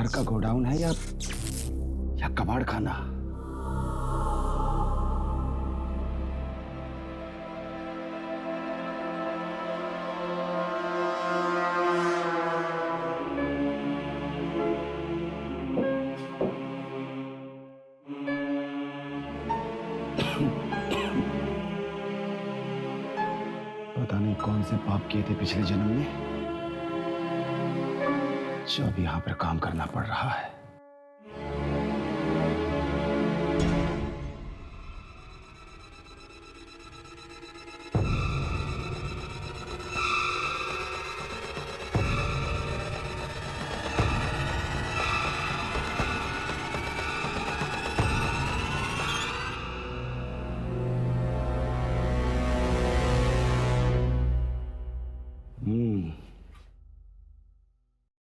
घर का गोडाउन है या कबाड़ खाना? पता नहीं कौन से पाप किए थे पिछले जन्म में, जो अब यहां पर काम करना पड़ रहा है।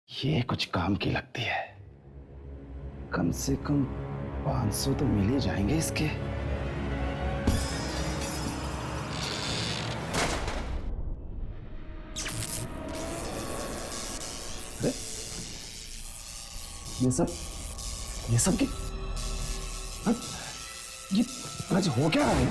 ये कुछ काम की लगती है। कम से कम 500 तो मिल ही जाएंगे इसके। अरे ये सब की ये आज हो क्या रहा है?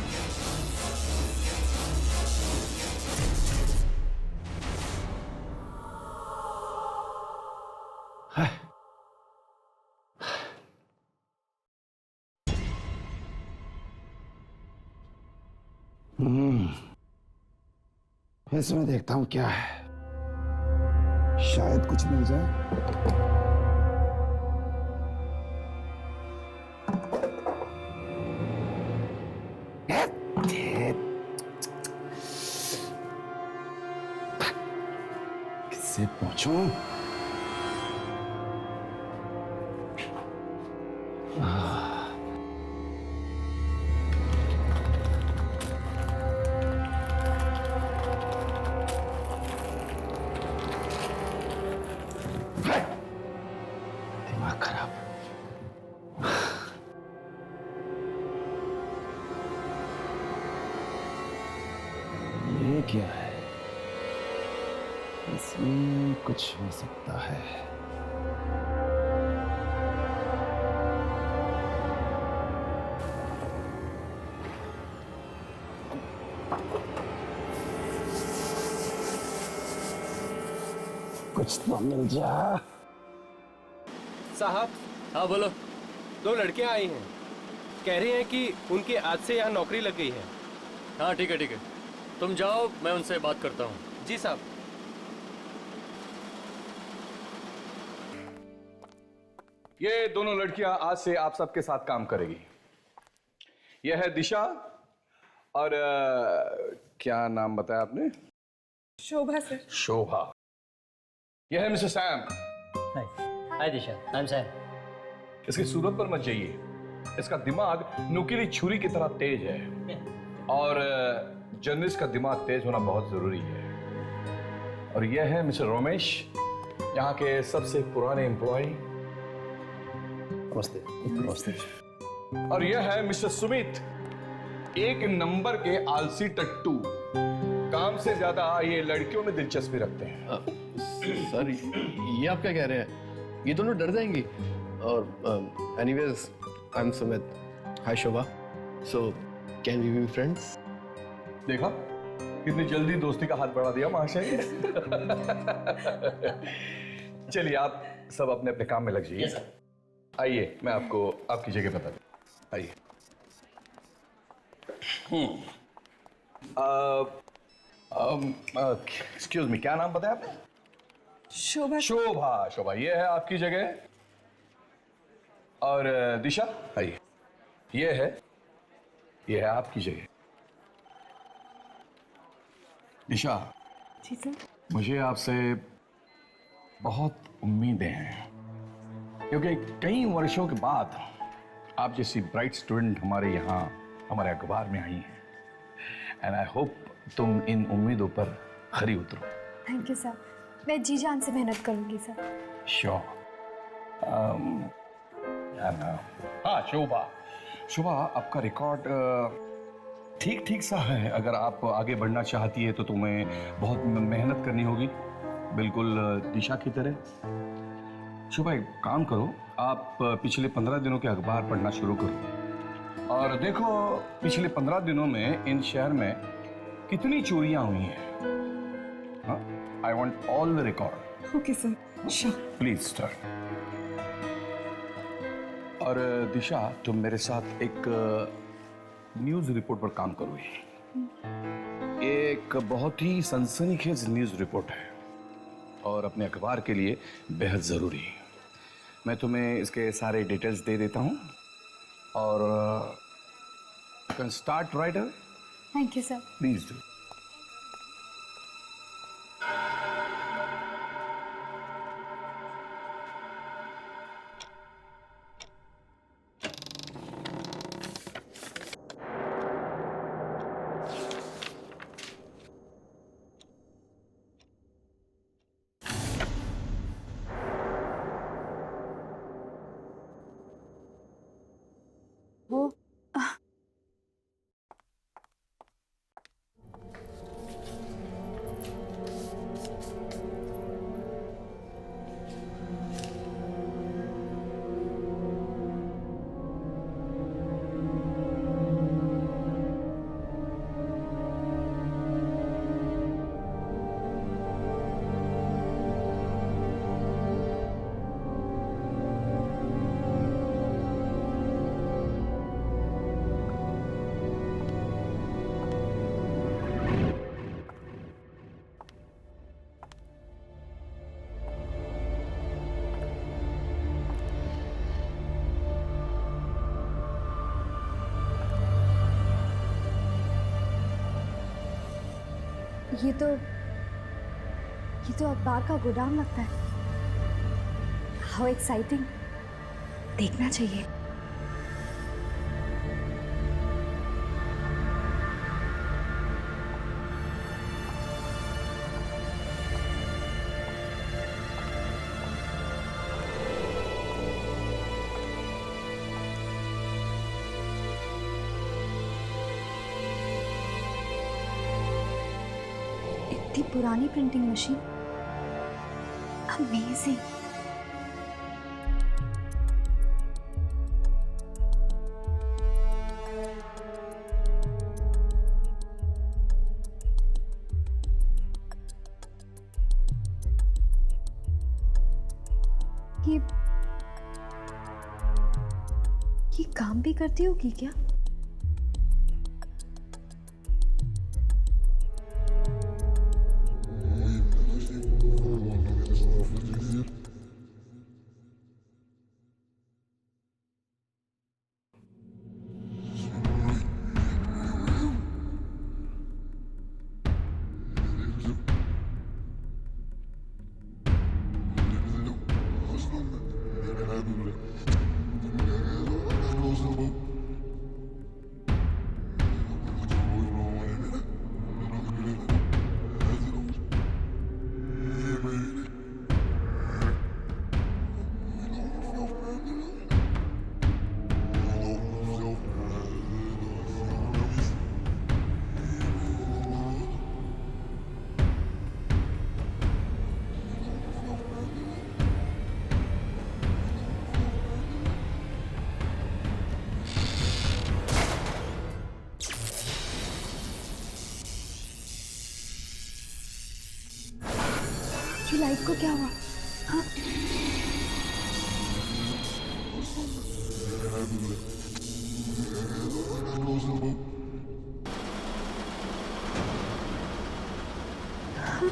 इसमें देखता हूं क्या है, शायद कुछ मिल जाए। किससे पूछूं? दिमाग खराब। ये क्या है? इसमें कुछ हो सकता है। कुछ तो मिल जा। साहब। हाँ बोलो। 2 लड़कियां आई हैं, कह रही हैं कि उनकी आज से यहाँ नौकरी लग गई है। हाँ ठीक है, तुम जाओ, मैं उनसे बात करता हूँ। जी साहब। ये दोनों लड़कियां आज से आप सबके साथ काम करेगी। यह है दिशा और क्या नाम बताया आपने? शोभा सर। शोभा। यह है mister Sam. Hi Disha, I am Sam. इसकी सूरत पर मत जाइए, इसका दिमाग नुकीली छुरी की तरह तेज है और जर्नलिस्ट का दिमाग तेज होना बहुत जरूरी है। और यह है मिस्टर रमेश, यहाँ के सबसे पुराने एम्प्लॉय। नमस्ते। नमस्ते। और यह है मिस्टर सुमित, 1 नंबर के आलसी टट्टू। काम से ज्यादा ये लड़कियों में दिलचस्पी रखते हैं। सर ये आप क्या कह रहे हैं? ये दोनों डर जाएंगी। और anyways I am Sumit. Hi Shobha. So can we be friends? देखा कितनी जल्दी दोस्ती का हाथ बढ़ा दिया महाशय। चलिए आप सब अपने अपने काम में लग जाइए। आइए मैं आपको आपकी जगह बता दूं। आइए। एक्सक्यूज मी, क्या नाम बताया आपने? शोभा। शोभा। शोभा, ये है आपकी जगह। और दिशा आइए, ये है आपकी जगह। दिशा, जी सर। मुझे आपसे बहुत उम्मीदें हैं, क्योंकि कई वर्षों के बाद आप जैसी ब्राइट स्टूडेंट हमारे यहाँ हमारे अखबार में आई हैं। एंड आई होप तुम इन उम्मीदों पर खरी उतरो। थैंक यू सर, मैं जी जान से मेहनत करूंगी सर। श्योर। हाँ शोभा, शोभा आपका रिकॉर्ड ठीक ठीक सा है। अगर आप आगे बढ़ना चाहती है तो तुम्हें बहुत मेहनत करनी होगी, बिल्कुल दिशा की तरह। शुभा, एक काम करो, आप पिछले 15 दिनों के अखबार पढ़ना शुरू करो और देखो पिछले 15 दिनों में इन शहर में कितनी चोरियां हुई हैं। I want all the record. Okay sir, sure. Please start. और दिशा, तुम मेरे साथ एक न्यूज रिपोर्ट पर काम करोगी। ये एक बहुत ही सनसनीखेज न्यूज रिपोर्ट है और अपने अखबार के लिए बेहद जरूरी है। मैं तुम्हें इसके सारे डिटेल्स दे देता हूं और you can start writer. Thank you sir. Please do. वो ये तो अखबार का गोदाम लगता है। हाउ एक्साइटिंग, देखना चाहिए। इतनी पुरानी प्रिंटिंग मशीन, अमेजिंग। ये काम भी करती होगी क्या? ये लाइट को क्या हुआ? हाँ? हाँ?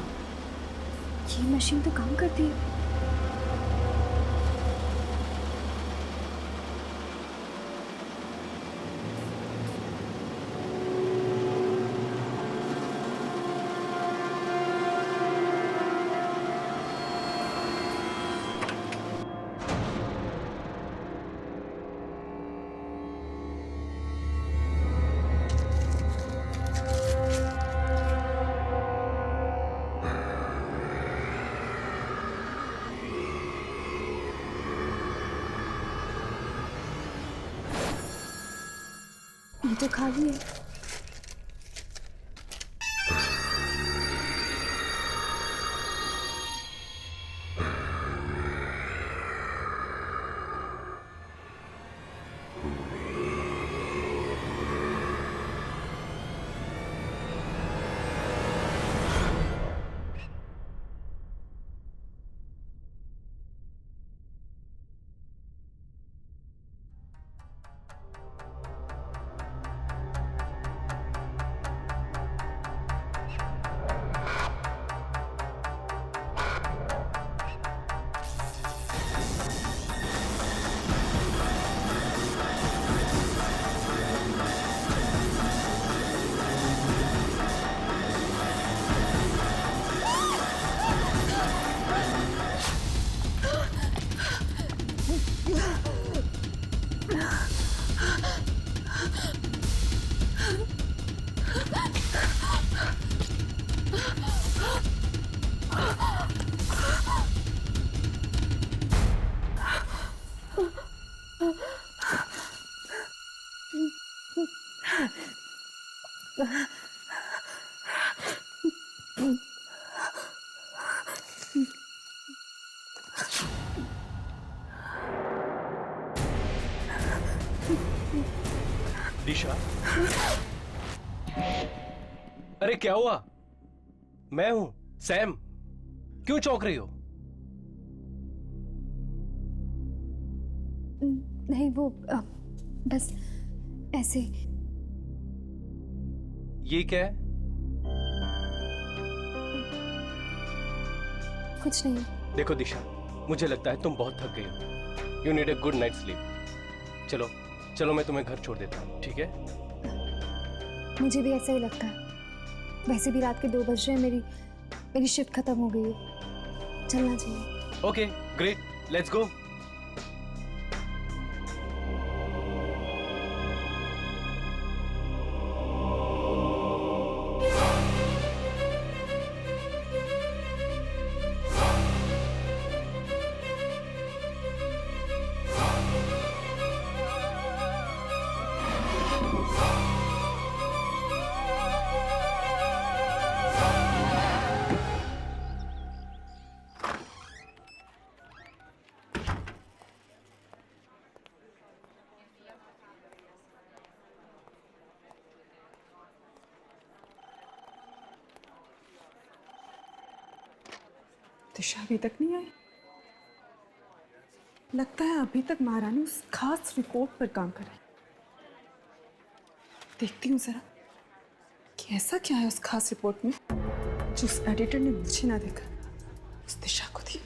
ये मशीन तो काम करती है। ये तो खाली है। दिशा, अरे क्या हुआ? मैं हूं सैम। क्यों चौंक रही हो? नहीं वो बस ऐसे। ये क्या है? कुछ नहीं। देखो दिशा, मुझे लगता है तुम बहुत थक गई हो। You need a good night sleep. चलो चलो, मैं तुम्हें घर छोड़ देता हूँ, ठीक है? मुझे भी ऐसा ही लगता है। वैसे भी रात के 2 बज रहे हैं, मेरी शिफ्ट खत्म हो गई है, चलना चाहिए। Okay great, let's go. Disha अभी तक नहीं आई। लगता है अभी तक महारानी उस खास रिपोर्ट पर काम कर रही। देखती हूँ जरा कि ऐसा क्या है उस खास रिपोर्ट में जो उस एडिटर ने मुझे ना देखा, उस दिशा को दी।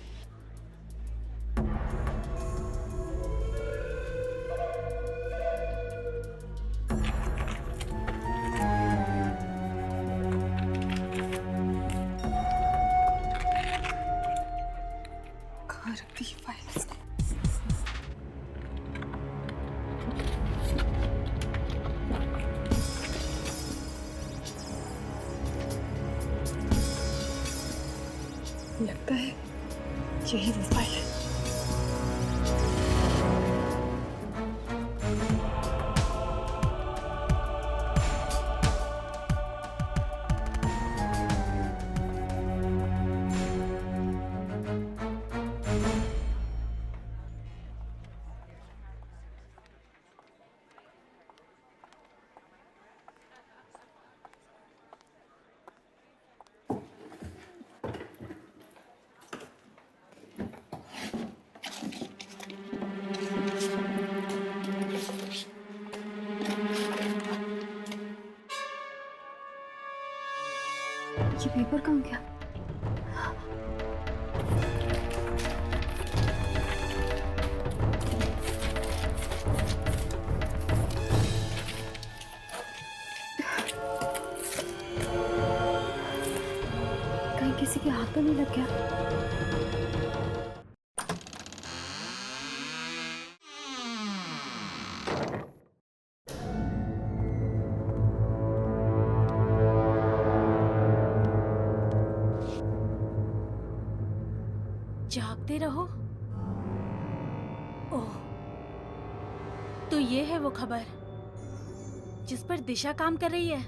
कहाँ रख दी फाइल इसने? लगता है यही वो फाइल है। ये पेपर कहाँ गया? कहीं किसी के हाथ तो नहीं लग गया? जागते रहो। ओह, तो ये है वो खबर जिस पर दिशा काम कर रही है।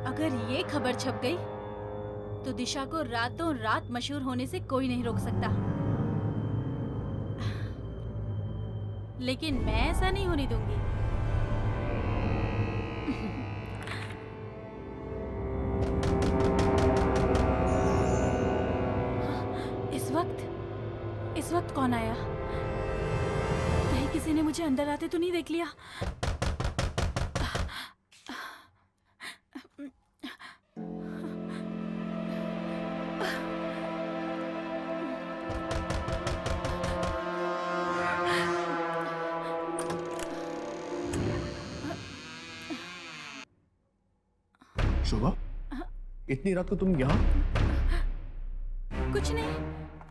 अगर ये खबर छप गई तो दिशा को रातों रात मशहूर होने से कोई नहीं रोक सकता। लेकिन मैं ऐसा नहीं होने दूंगी। इस वक्त कौन आया? कहीं किसी ने मुझे अंदर आते तो नहीं देख लिया? शोभा, इतनी रात को तुम यहाँ? कुछ नहीं,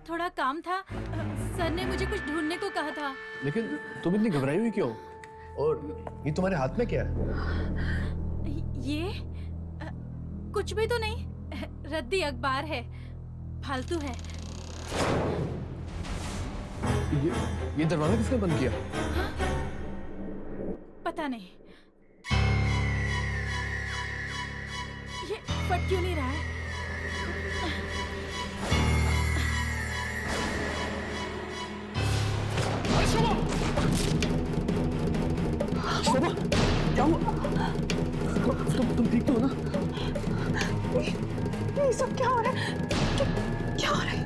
थोड़ा काम था। सर ने मुझे कुछ ढूंढने को कहा था। लेकिन तुम इतनी घबराई हुई क्यों? और ये तुम्हारे हाथ में क्या है? ये कुछ भी तो नहीं, रद्दी अखबार है, फालतू है। ये दरवाजा किसने बंद किया? पता नहीं। फट क्यों नहीं रहा है? शोभा, क्या हुआ? तुम ठीक तो हो ना? ये सब क्या हो रहा है? क्या हो रहा है?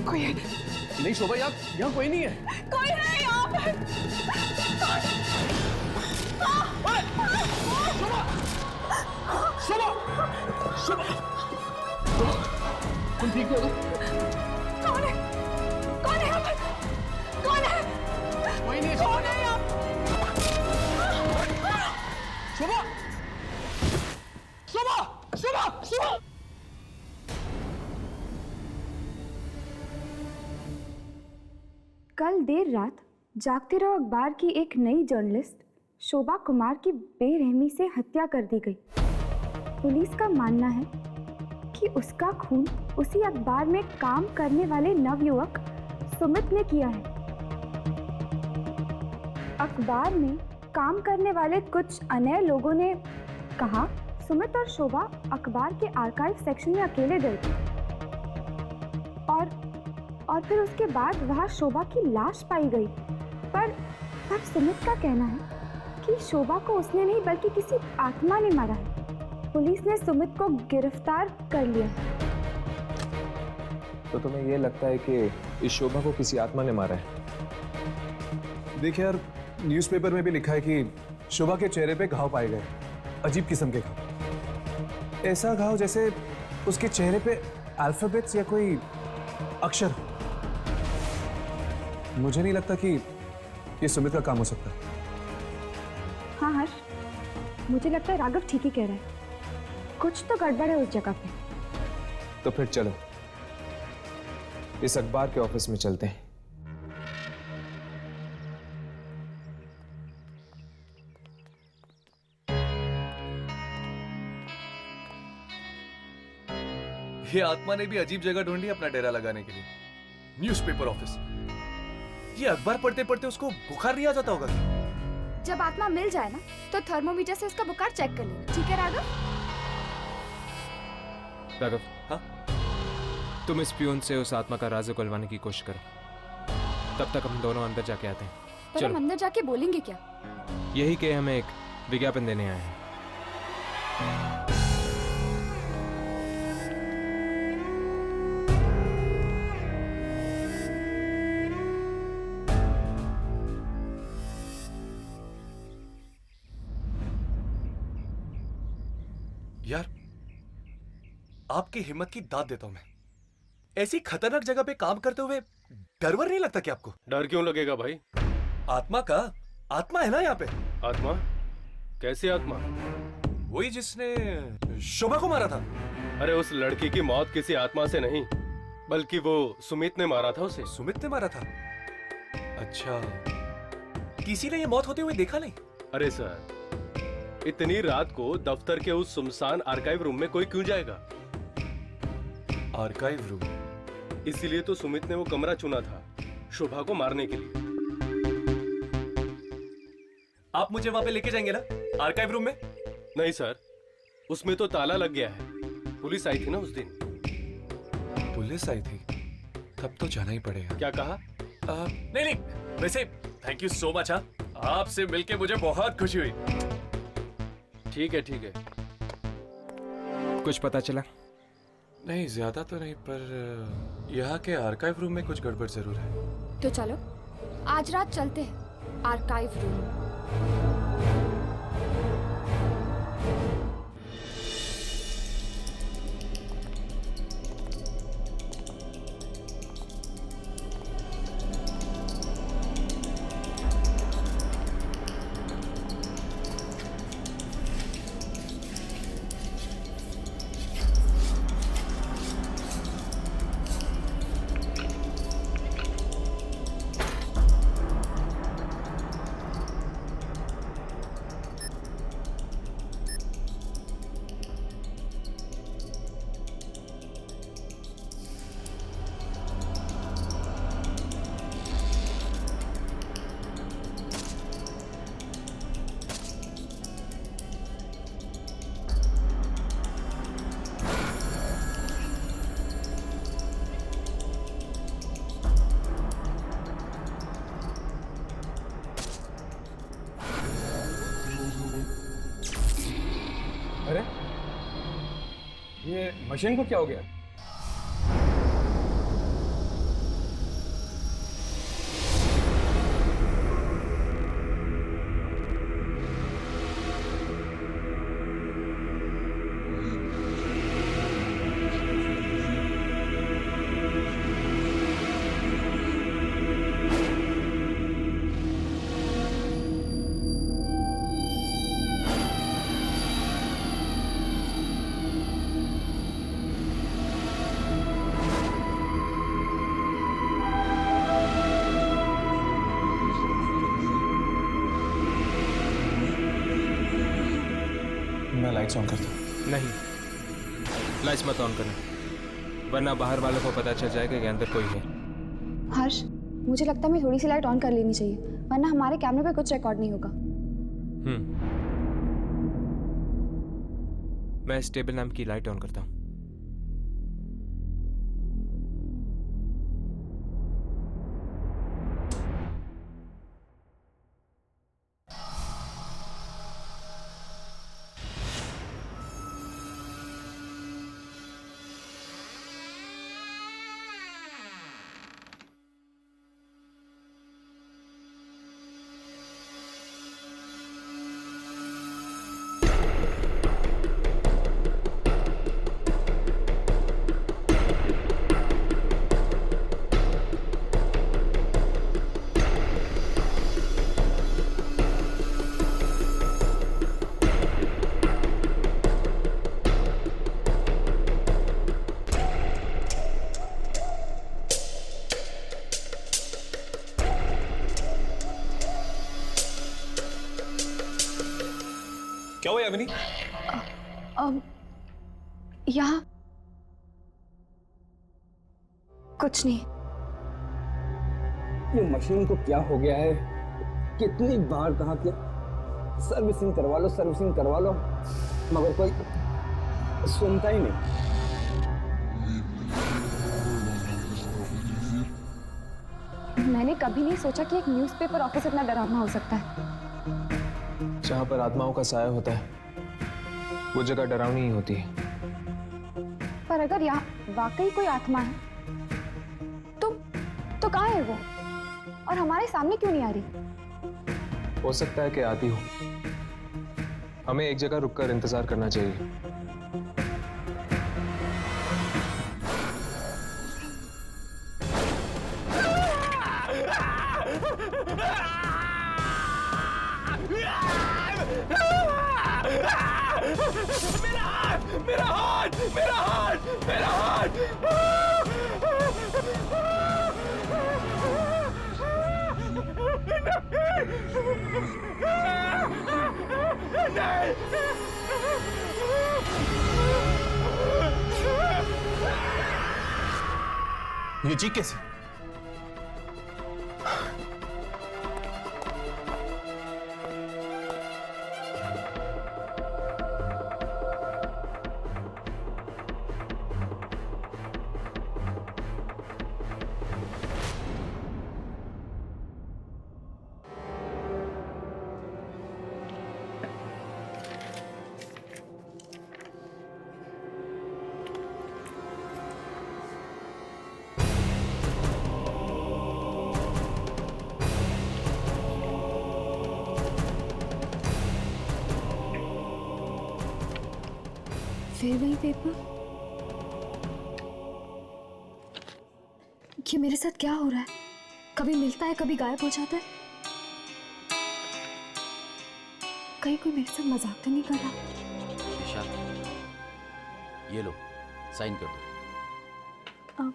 कोई है? नहीं शोभा, यहाँ कोई नहीं है। कोई है यहाँ पर? तुम ठीक तो हो ना? कौन है? कौन है यहाँ पर? कौन है? कोई नहीं है। कौन है यहाँ? शोभा, शोभा, शोभा, शोभा। कल देर रात जागते रहो अखबार की एक नई जर्नलिस्ट शोभा कुमार की बेरहमी से हत्या कर दी गई। पुलिस का मानना है कि उसका खून उसी अखबार में काम करने वाले नवयुवक सुमित ने किया है। अखबार में काम करने वाले कुछ अन्य लोगों ने कहा सुमित और शोभा अखबार के आर्काइव सेक्शन में अकेले गए थे और फिर उसके बाद वहां शोभा की लाश पाई गई। पर सुमित का कहना है कि शोभा को उसने नहीं बल्कि किसी आत्मा ने मारा है। पुलिस ने सुमित को गिरफ्तार कर लिया है। तो तुम्हें ये लगता है कि इस शोभा को किसी आत्मा ने मारा है? देखिए यार, न्यूज़पेपर में भी लिखा है कि शोभा के चेहरे पे घाव पाए गए, अजीब किस्म के घाव। ऐसा घाव जैसे उसके चेहरे पे अल्फाबेट्स या कोई अक्षर हो। मुझे नहीं लगता कि ये सुमित का काम हो सकता। हाँ हर्ष, मुझे लगता है राघव ठीक ही कह रहा है। कुछ तो गड़बड़ है उस जगह पे। तो फिर चलो इस अखबार के ऑफिस में चलते हैं। ये आत्मा ने भी अजीब जगह ढूंढी अपना डेरा लगाने के लिए। Newspaper office. ये अखबार पढ़ते पढ़ते उसको बुखार नहीं आ जाता होगा क्या? जब आत्मा मिल जाए ना तो थर्मोमीटर से उसका बुखार चेक कर लेना, ठीक है राघव? राघव, हाँ? तुम इस पियून से उस आत्मा का राज उगलवाने की कोशिश करो। तब तक हम दोनों अंदर जाके आते हैं। पर हम अंदर जाके बोलेंगे क्या? यही कि हमें एक विज्ञापन देने आए हैं। यार, आपकी हिम्मत की दाद देता हूं मैं। ऐसी खतरनाक जगह पे काम करते हुए डर वर नहीं लगता क्या आपको? डर क्यों लगेगा भाई? आत्मा का आत्मा है ना यहाँ पे। आत्मा? कैसी आत्मा? वही जिसने शोभा को मारा था। अरे उस लड़की की मौत किसी आत्मा से नहीं, बल्कि वो सुमित ने मारा था उसे। सुमित ने मारा था? अच्छा, किसी ने ये मौत होते हुए देखा नहीं? अरे सर, इतनी रात को दफ्तर के उस सुनसान आर्काइव रूम में कोई क्यों जाएगा? Archive room? इसीलिए तो सुमित ने वो कमरा चुना था शोभा को मारने के लिए। आप मुझे वहां पे लेके जाएंगे ना, आर्काइव रूम में? नहीं सर, उसमें तो ताला लग गया है। पुलिस आई थी ना उस दिन। पुलिस आई थी? तब तो जाना ही पड़ेगा। क्या कहा? नहीं नहीं, वैसे थैंक यू सो मच। आपसे मिलके मुझे बहुत खुशी हुई। ठीक है ठीक है। कुछ पता चला? नहीं, ज्यादा तो नहीं, पर यहाँ के आर्काइव रूम में कुछ गड़बड़ जरूर है। तो चलो आज रात चलते हैं आर्काइव रूम। ये मशीन को क्या हो गया? मैं लाइट्स ऑन करता हूँ। नहीं, लाइट्स मत ऑन करना, वरना बाहर वालों को पता चल जाएगा कि अंदर कोई है। हर्ष, मुझे लगता है मैं थोड़ी सी लाइट ऑन कर लेनी चाहिए, वरना हमारे कैमरे पे कुछ रिकॉर्ड नहीं होगा। मैं इस टेबल लैंप की लाइट ऑन करता हूँ। क्या हुआ यामिनी? यहाँ कुछ नहीं। ये मशीन को क्या हो गया है? कितनी बार कहा कि सर्विसिंग करवा लो, सर्विसिंग करवा लो, मगर कोई सुनता ही नहीं। मैंने कभी नहीं सोचा कि एक न्यूज़पेपर ऑफिस इतना डरावना हो सकता है। जहाँ पर आत्माओं का साया होता है वो जगह डरावनी ही होती है। पर अगर यहाँ वाकई कोई आत्मा है तो कहाँ है वो, और हमारे सामने क्यों नहीं आ रही? हो सकता है कि आती हो। हमें एक जगह रुककर इंतजार करना चाहिए। मेरा हाथ, मेरा हाथ, मेरा हाथ! ये चीख कैसे? फिर वही पेपर। ये मेरे साथ क्या हो रहा है? कभी मिलता है, कभी गायब हो जाता है। कहीं कोई मेरे साथ मजाक तो नहीं कर रहा? दिशा, ये लो, साइन कर दो।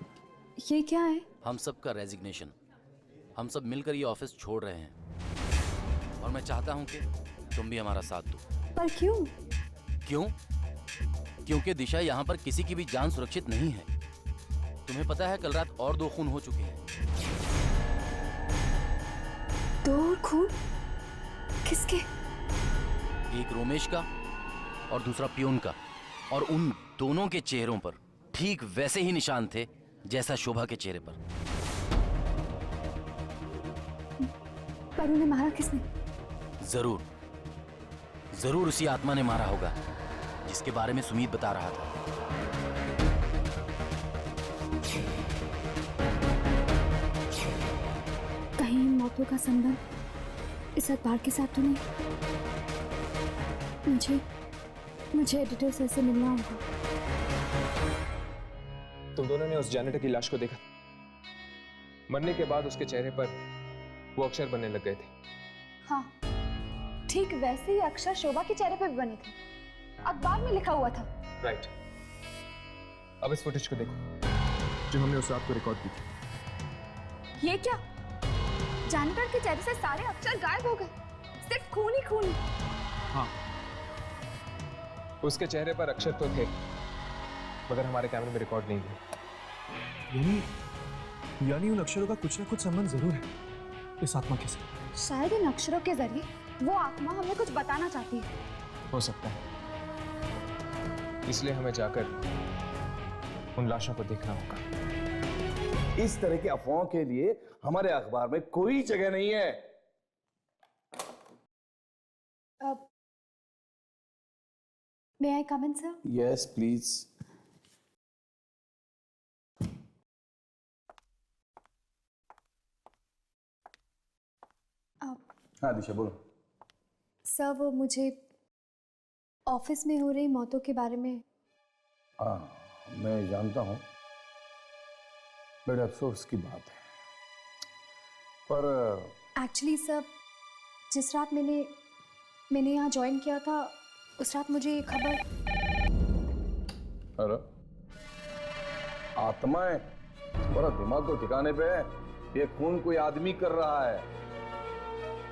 ये क्या है? हम सब का रेजिग्नेशन। हम सब मिलकर ये ऑफिस छोड़ रहे हैं और मैं चाहता हूं कि तुम भी हमारा साथ दो। पर क्यों? क्यों? क्योंकि दिशा, यहाँ पर किसी की भी जान सुरक्षित नहीं है। तुम्हें पता है कल रात और 2 खून हो चुके हैं। 2 खून? किसके? एक रोमेश का और दूसरा पियून का, और उन दोनों के चेहरों पर ठीक वैसे ही निशान थे जैसा शोभा के चेहरे पर। पर उन्हें मारा किसने? जरूर उसी आत्मा ने मारा होगा जिसके बारे में सुमीत बता रहा था। फालतू का संबंध इस अखबार के साथ तो नहीं। मुझे एडिटर सर से मिलना होगा। तुम दोनों ने उस जैनेटर की लाश को देखा? मरने के बाद उसके चेहरे पर वो अक्षर बनने लग गए थे। हाँ, ठीक वैसे ही अक्षर शोभा के चेहरे पे भी बने थे, अखबार में लिखा हुआ था। राइट। अब इस फुटेज को देखो जो हमने उस रात को रिकॉर्ड की थी। ये क्या? जानवर के चेहरे से सारे अक्षर गायब हो गए, सिर्फ खून ही खून। हाँ, उसके चेहरे पर अक्षर तो थे मगर हमारे कैमरे में रिकॉर्ड नहीं हुए। यानी उन अक्षरों का कुछ ना कुछ संबंध जरूर है इस आत्मा के साथ। शायद इन अक्षरों के जरिए वो आत्मा हमें कुछ बताना चाहती है। हो सकता है, इसलिए हमें जाकर उन लाशों को देखना होगा। इस तरह की अफवाहों के लिए हमारे अखबार में कोई जगह नहीं है। May I come in, sir? Yes please. हाँ दिशा बोलो। सर, वो मुझे ऑफिस में हो रही मौतों के बारे में। हाँ मैं जानता हूँ, बड़े अफसोस की बात है, पर एक्चुअली सर, जिस रात मैंने यहाँ ज्वाइन किया था उस रात मुझे ये खबर। अरे आत्माएं, थोड़ा दिमाग तो ठिकाने पे है। ये खून कोई आदमी कर रहा है।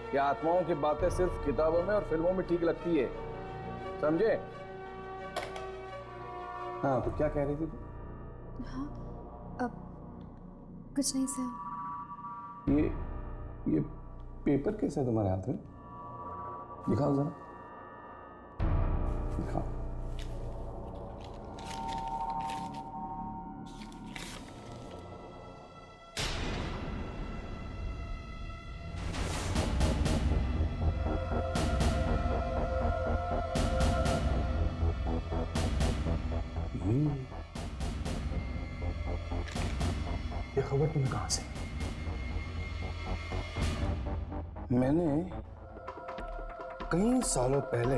ये आत्माओं की बातें सिर्फ किताबों में और फिल्मों में ठीक लगती है, समझे? हाँ तो क्या कह रही थी तू? हाँ, अब कुछ नहीं सर। ये पेपर कैसे है तुम्हारे हाथ में? दिखाओ जरा, दिखाओ। ये खबर तुम्हें कहां से? मैंने कई सालों पहले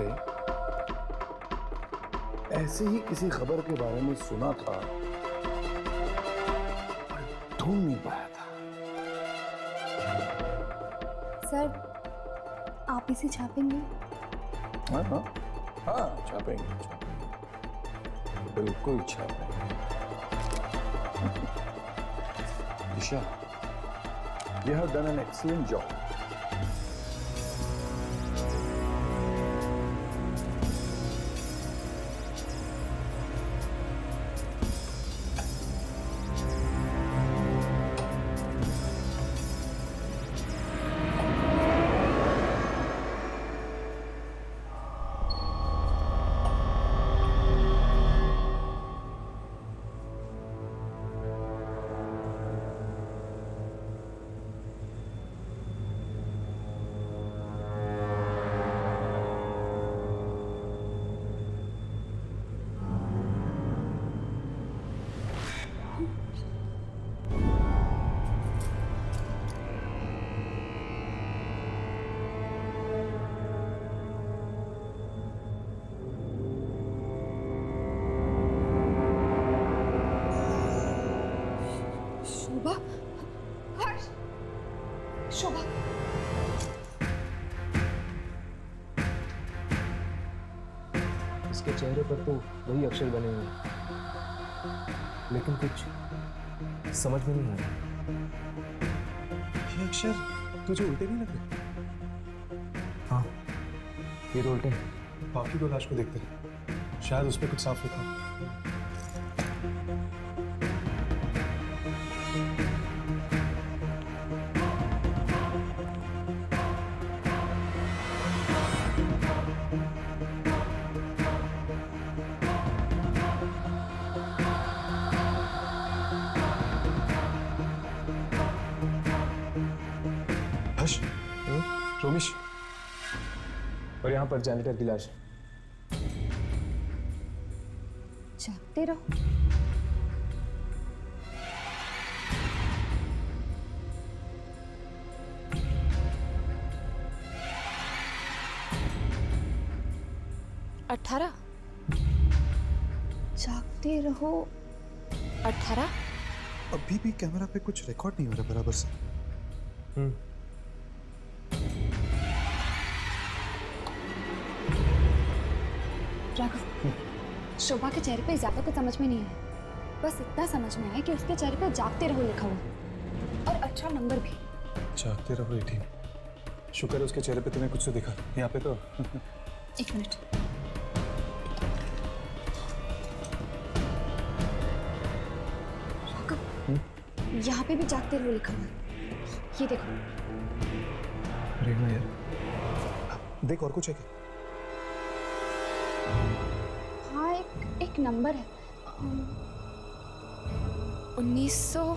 ऐसे ही किसी खबर के बारे में सुना था, पर ढूंढ नहीं पाया था। सर, आप इसे छापेंगे? हाँ हाँ हाँ, छापेंगे, बिल्कुल छापेंगे। दिशा, you have done an excellent job. शोभा, हर्ष, शोभा। इसके चेहरे पर तो वही अक्षर बने हुए हैं, लेकिन कुछ समझ में नहीं आ रहा। ये अक्षर तुझे उल्टे नहीं लगते? हाँ, ये तो उल्टे हैं। बाकी दो लाश को देखते हैं, शायद उस पर कुछ साफ लिखा हो। रोमिश, और यहाँ पर जैनेटर की लाश है। जागते रहो। 18 जागते रहो 18। अभी भी कैमरा पे कुछ रिकॉर्ड नहीं हो रहा बराबर से। राघव, शोभा के चेहरे पे ज्यादा कुछ समझ में नहीं आया, बस इतना समझ में आया कि उसके चेहरे पे जागते रहो लिखा हुआ और 18 नंबर भी। जागते रहो 18। शुक्र है उसके चेहरे पे तुम्हें कुछ तो दिखा, यहाँ पे तो। एक मिनट। राघव, यहाँ पे भी जागते रहो लिखा हुआ है, ये देखो। रेमा यार, देख और कुछ है क्या? हाँ, एक नंबर है 1996।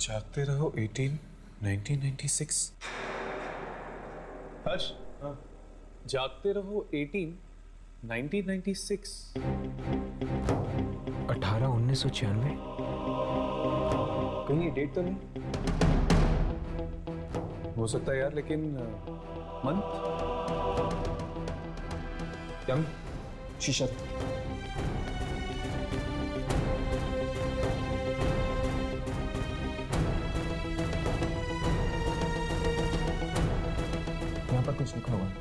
जागते रहो 18 1996। हर्ष, जागते रहो 18 1996। 18 1996। कहीं ये डेट तो नहीं हो सकता है यार, लेकिन मंथ यंग शीशत। यहाँ पर कुछ लिखा हुआ है।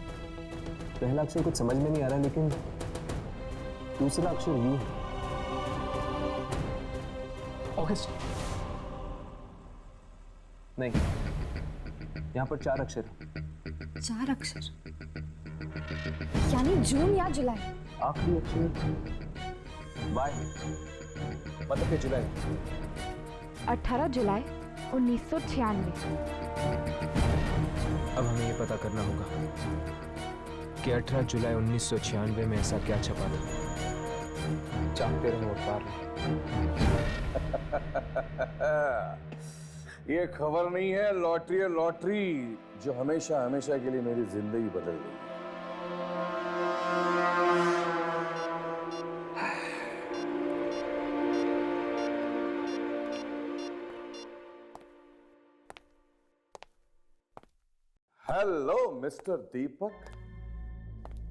पहला अक्षर कुछ समझ में नहीं आ रहा, लेकिन दूसरा अक्षर यू है। ऑगस्ट नहीं, यहाँ पर 4 अक्षर है। 4 अक्षर यानी जून या जुलाई। आखिरी अक्षर वाई, मतलब कि जुलाई। 18 जुलाई 1996। अब हमें ये पता करना होगा कि 18 जुलाई 1996 में ऐसा क्या छपा था। जागते रहो अखबार। ये खबर नहीं है, लॉटरी है, लॉटरी जो हमेशा हमेशा के लिए मेरी जिंदगी बदल गई। हेलो मिस्टर दीपक,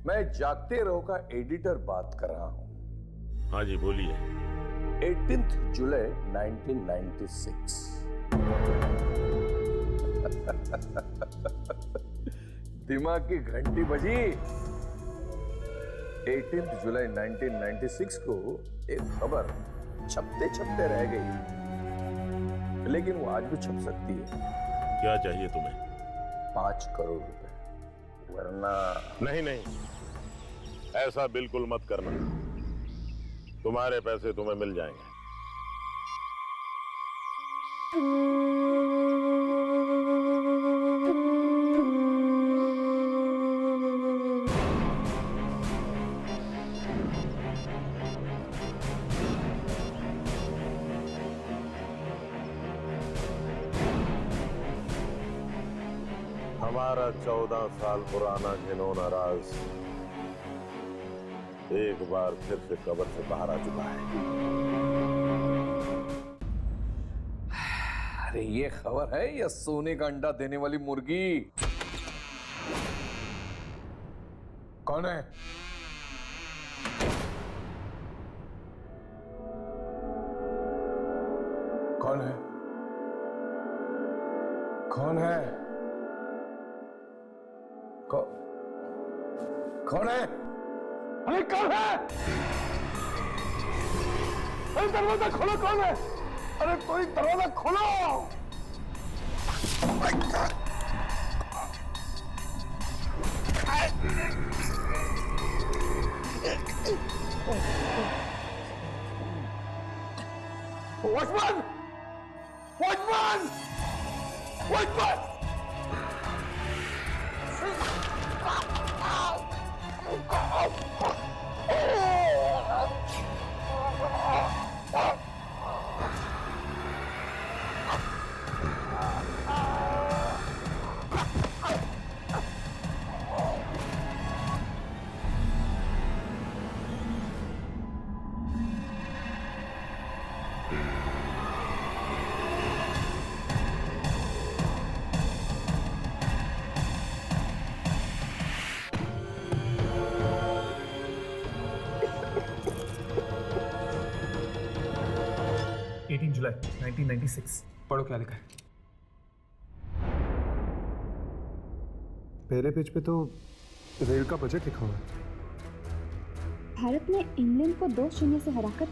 मैं जागते रहो का एडिटर बात कर रहा हूं। हाँ जी बोलिए। 18 जुलाई 1996। दिमाग की घंटी बजी। 18 जुलाई 1996 को एक खबर छपते छपते रह गई, लेकिन वो आज भी छप सकती है। क्या चाहिए तुम्हें? 5 करोड़ रुपए, वरना नहीं नहीं, ऐसा बिल्कुल मत करना। तुम्हारे पैसे तुम्हें मिल जाएंगे। हमारा 14 साल पुराना घिनौना राज एक बार फिर से कब्र से बाहर आ चुका है। अरे ये खबर है या सोने का अंडा देने वाली मुर्गी? कौन है? कौन है? कौन है? कौन है? अरे कौन है? अरे दरवाजा खोलो, कौन है? अरे कोई दरवाजा खोलो! वॉचमैन! वॉचमैन! वॉचमैन! 18 जुलाई 1996। पढ़ो क्या लिखा है। पहले पेज पे तो रेल का बजट लिखा हुआ है। भारत ने इंग्लैंड को 2-0 से हराकर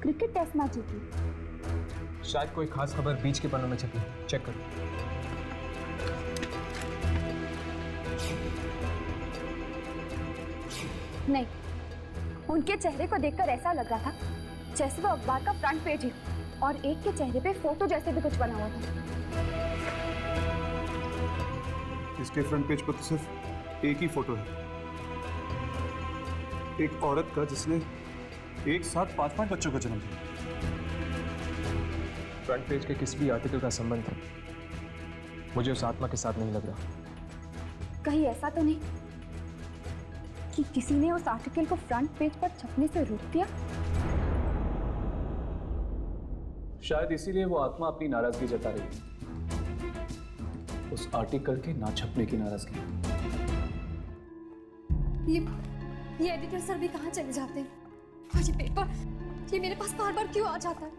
क्रिकेट टेस्ट मैच जीती। शायद कोई खास खबर बीच के पन्नों में छपी, चेक करो। नहीं, उनके चेहरे को देखकर ऐसा लग रहा था जैसे वो अखबार का फ्रंट पेज ही, और एक के चेहरे पे फोटो जैसे भी कुछ बना हुआ था। इसके फ्रंट पेज पर तो सिर्फ एक ही फोटो है, एक औरत का जिसने एक साथ 5-5 बच्चों का जन्म दिया। फ्रंट पेज के किसी भी आर्टिकल का संबंध मुझे उस आत्मा के साथ नहीं लग रहा। कहीं ऐसा तो नहीं कि किसी ने उस आर्टिकल को फ्रंट पेज पर छपने से रोक दिया? शायद इसीलिए वो आत्मा अपनी नाराजगी जता रही है, उस आर्टिकल के ना छपने की नाराजगी। ये एडिटर सर भी कहाँ चले जाते हैं? और ये पेपर, ये मेरे पास बार बार क्यों आ जाता है?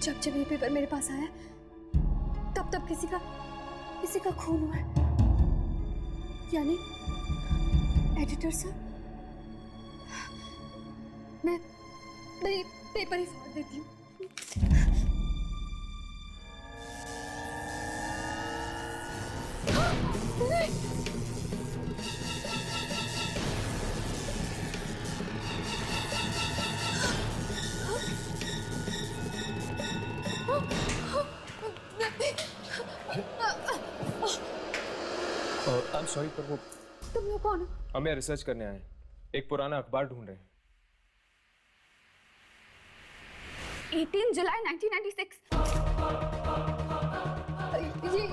जब जब ये पेपर मेरे पास आया तब तब किसी का खून हुआ है। यानी एडिटर सर, मैं ये पेपर ही फाड़ देती हूँ। आई एम सॉरी, पर वो तुम लोग कौन हो? हम यहाँ रिसर्च करने आए हैं, एक पुराना अखबार ढूंढ रहे हैं। 18 जुलाई 1996।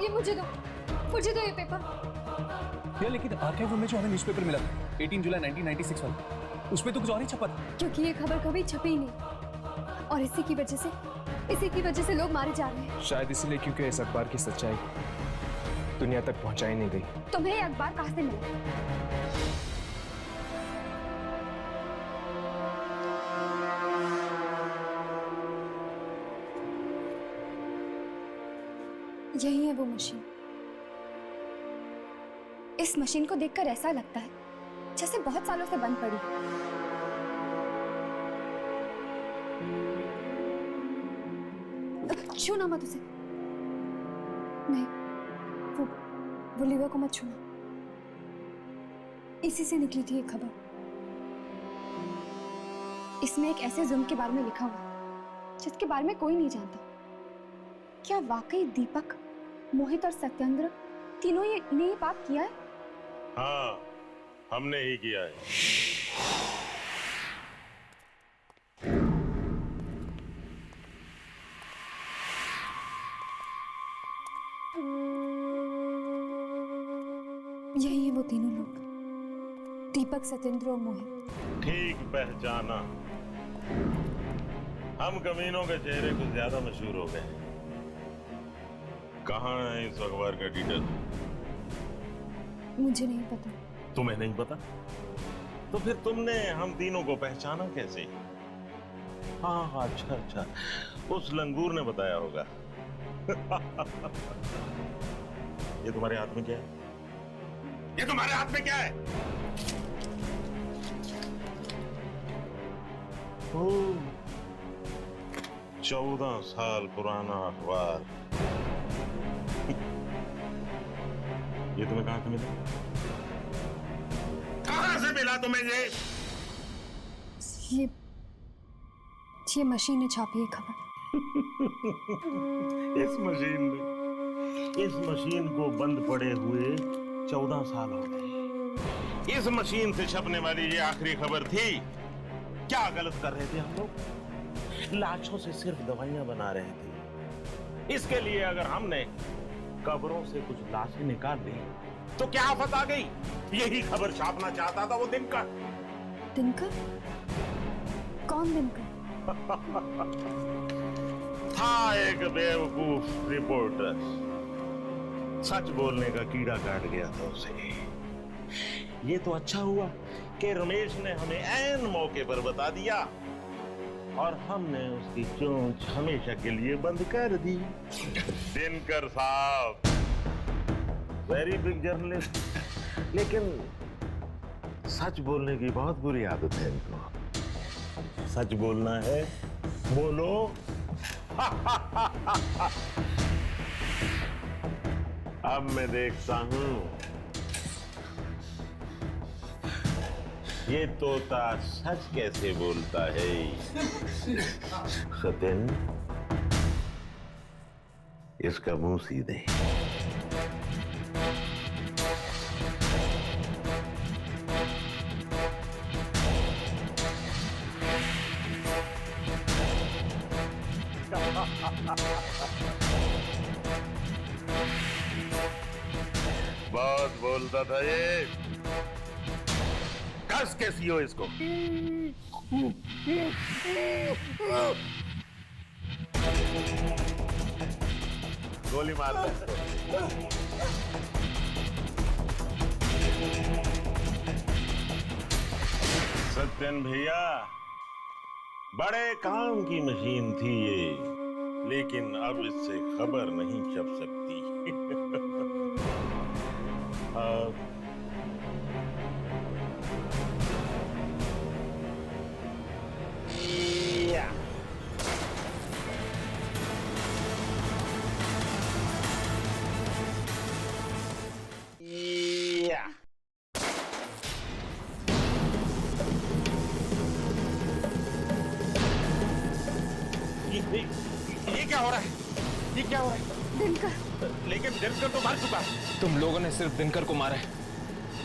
ये मुझे दो ये पेपर। यार लेकिन आर्काइव में जो हमें न्यूज़पेपर मिला था 18 जुलाई 1996 वाला, उसमें तो कुछ और ही छपा था। क्योंकि ये खबर कभी छपी ही नहीं, और इसी की वजह से लोग मारे जा रहे हैं। शायद इसलिए क्योंकि इस अखबार की सच्चाई दुनिया तक पहुंचाई नहीं गई। तुम्हें ये अखबार कहाँ से मिला? यही है वो मशीन। इस मशीन को देखकर ऐसा लगता है जैसे बहुत सालों से बंद पड़ी है। छूना मत उसे। नहीं, वो लीवर को मत छूना। इसी से निकली थी ये खबर। इसमें एक ऐसे जुर्म के बारे में लिखा हुआ जिसके बारे में कोई नहीं जानता। क्या वाकई दीपक, मोहित और सत्येंद्र तीनों ने ये पाप किया है? हाँ, हमने ही किया है। यही है वो तीनों लोग, दीपक, सत्येंद्र और मोहित। ठीक पहचाना। हम कमीनों के चेहरे कुछ ज्यादा मशहूर हो गए। कहाँ है इस अखबार का डिटेल? मुझे नहीं पता। तुम्हें नहीं पता? तो फिर तुमने हम तीनों को पहचाना कैसे? हाँ, अच्छा, उस लंगूर ने बताया होगा। ये तुम्हारे हाथ में क्या है? ये तुम्हारे हाथ में क्या है? ओह, 14 साल पुराना अखबार। ये तुम्हें कहां से मिला? कहां से मिला तुम्हें ये? ये मशीन ने छापी है खबर। इस मशीन को बंद पड़े हुए 14 साल हो गए। इस मशीन से छपने वाली ये आखिरी खबर थी। क्या गलत कर रहे थे हम लोग? लाशों से सिर्फ दवाइयां बना रहे थे। इसके लिए अगर हमने कब्रों से कुछ लाशें निकाल ली तो क्या आफत आ गई? यही खबर छापना चाहता था वो दिनकर। दिनकर? कौन दिनकर? था एक बेवकूफ रिपोर्टर। सच बोलने का कीड़ा काट गया था उसे। ये तो अच्छा हुआ कि रमेश ने हमें ऐन मौके पर बता दिया और हमने उसकी चोंच हमेशा के लिए बंद कर दी। दिनकर साहब वेरी बिग जर्नलिस्ट, लेकिन सच बोलने की बहुत बुरी आदत है इनको। सच बोलना है, बोलो। अब मैं देखता हूं ये तोता सच कैसे बोलता है। सत्यन, इसका मुंह सीधे। बहुत बोलता था ये। कस के सीओ इसको। गोली मार दे। सत्यन भैया, बड़े काम की मशीन थी ये, लेकिन अब इससे खबर नहीं छप सकती। ये क्या हो रहा है? ये क्या हो रहा है? दिनकर। लेकिन दिनकर तो मर चुका है। तुम लोगों ने सिर्फ दिनकर को मारा है,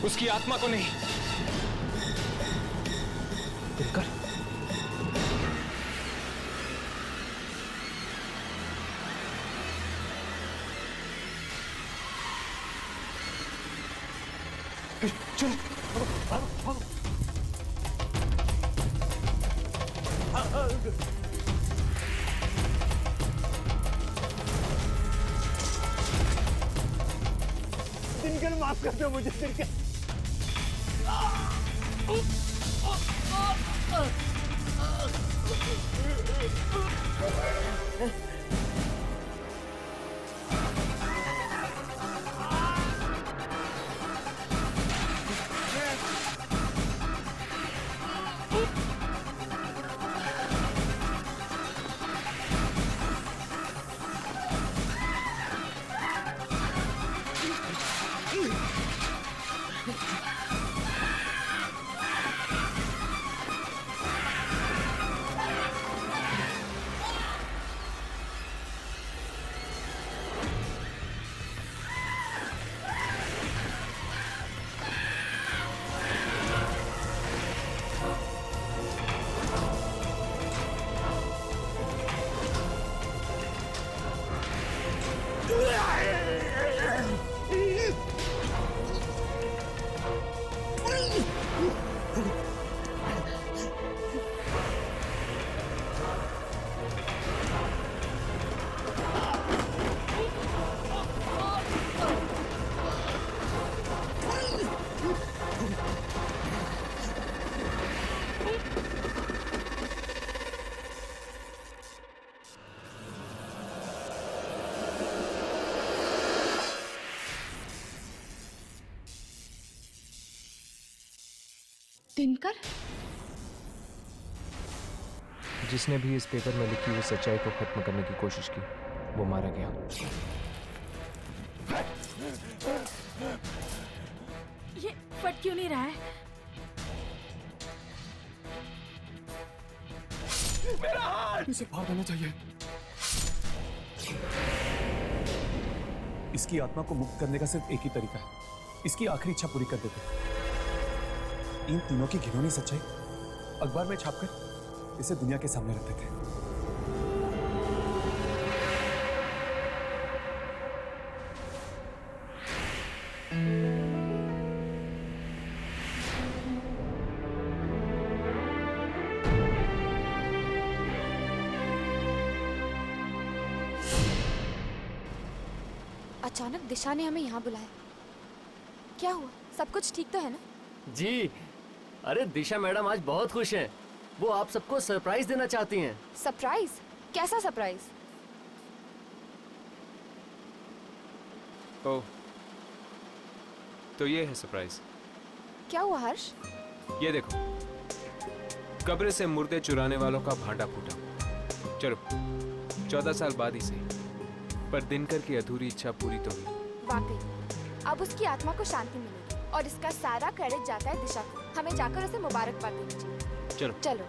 उसकी आत्मा को नहीं। दिनकर, चल दिनकर, माफ कर दो मुझे दिनकर। दिनकर? जिसने भी इस पेपर में लिखी हुई सच्चाई को खत्म करने की कोशिश की, वो मारा गया। ये फट क्यों नहीं रहा है? मेरा हाथ! इसे भाग होना चाहिए। इसकी आत्मा को मुक्त करने का सिर्फ एक ही तरीका है, इसकी आखिरी इच्छा पूरी कर देते। इन तीनों की घिनौनी सच्चाई अखबार में छापकर इसे दुनिया के सामने रख देते। अचानक दिशा ने हमें यहाँ बुलाया, क्या हुआ? सब कुछ ठीक तो है ना? जी, अरे दिशा मैडम आज बहुत खुश हैं। वो आप सबको सरप्राइज देना चाहती हैं। सरप्राइज? कैसा सरप्राइज? ओह, तो ये है सरप्राइज। क्या हुआ हर्ष? ये देखो, कब्र से मुर्दे चुराने वालों का भांडा फूटा। चलो 14 साल बाद ही सही, पर दिनकर की अधूरी इच्छा पूरी तो हुई। वाकई अब उसकी आत्मा को शांति मिलेगी और इसका सारा क्रेडिट जाता है दिशा को। हमें जाकर उसे मुबारकबाद देनी चाहिए। चलो चलो।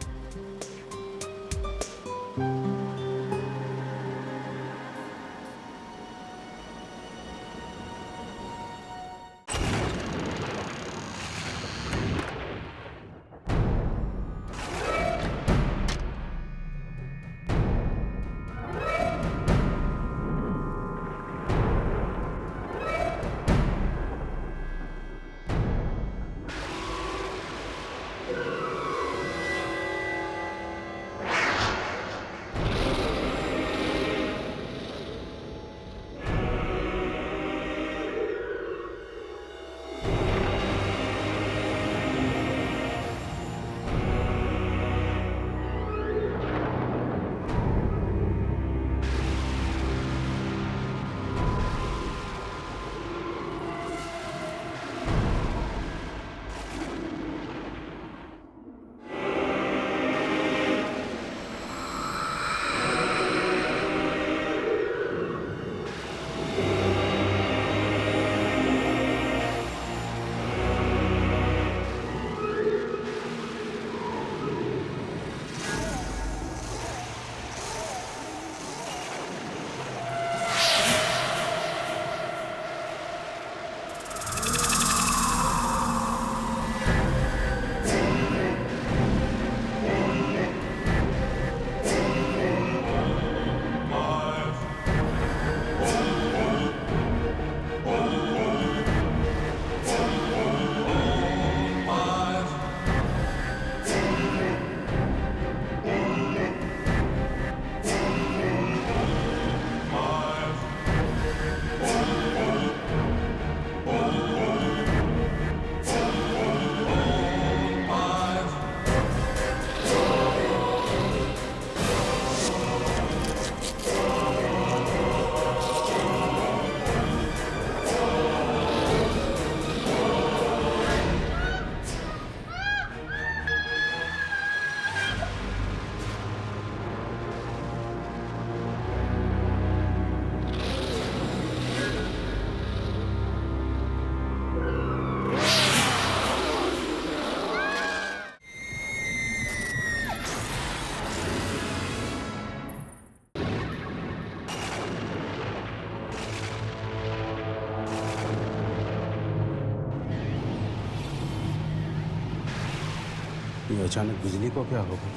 ये अचानक बिजली को क्या हो गया?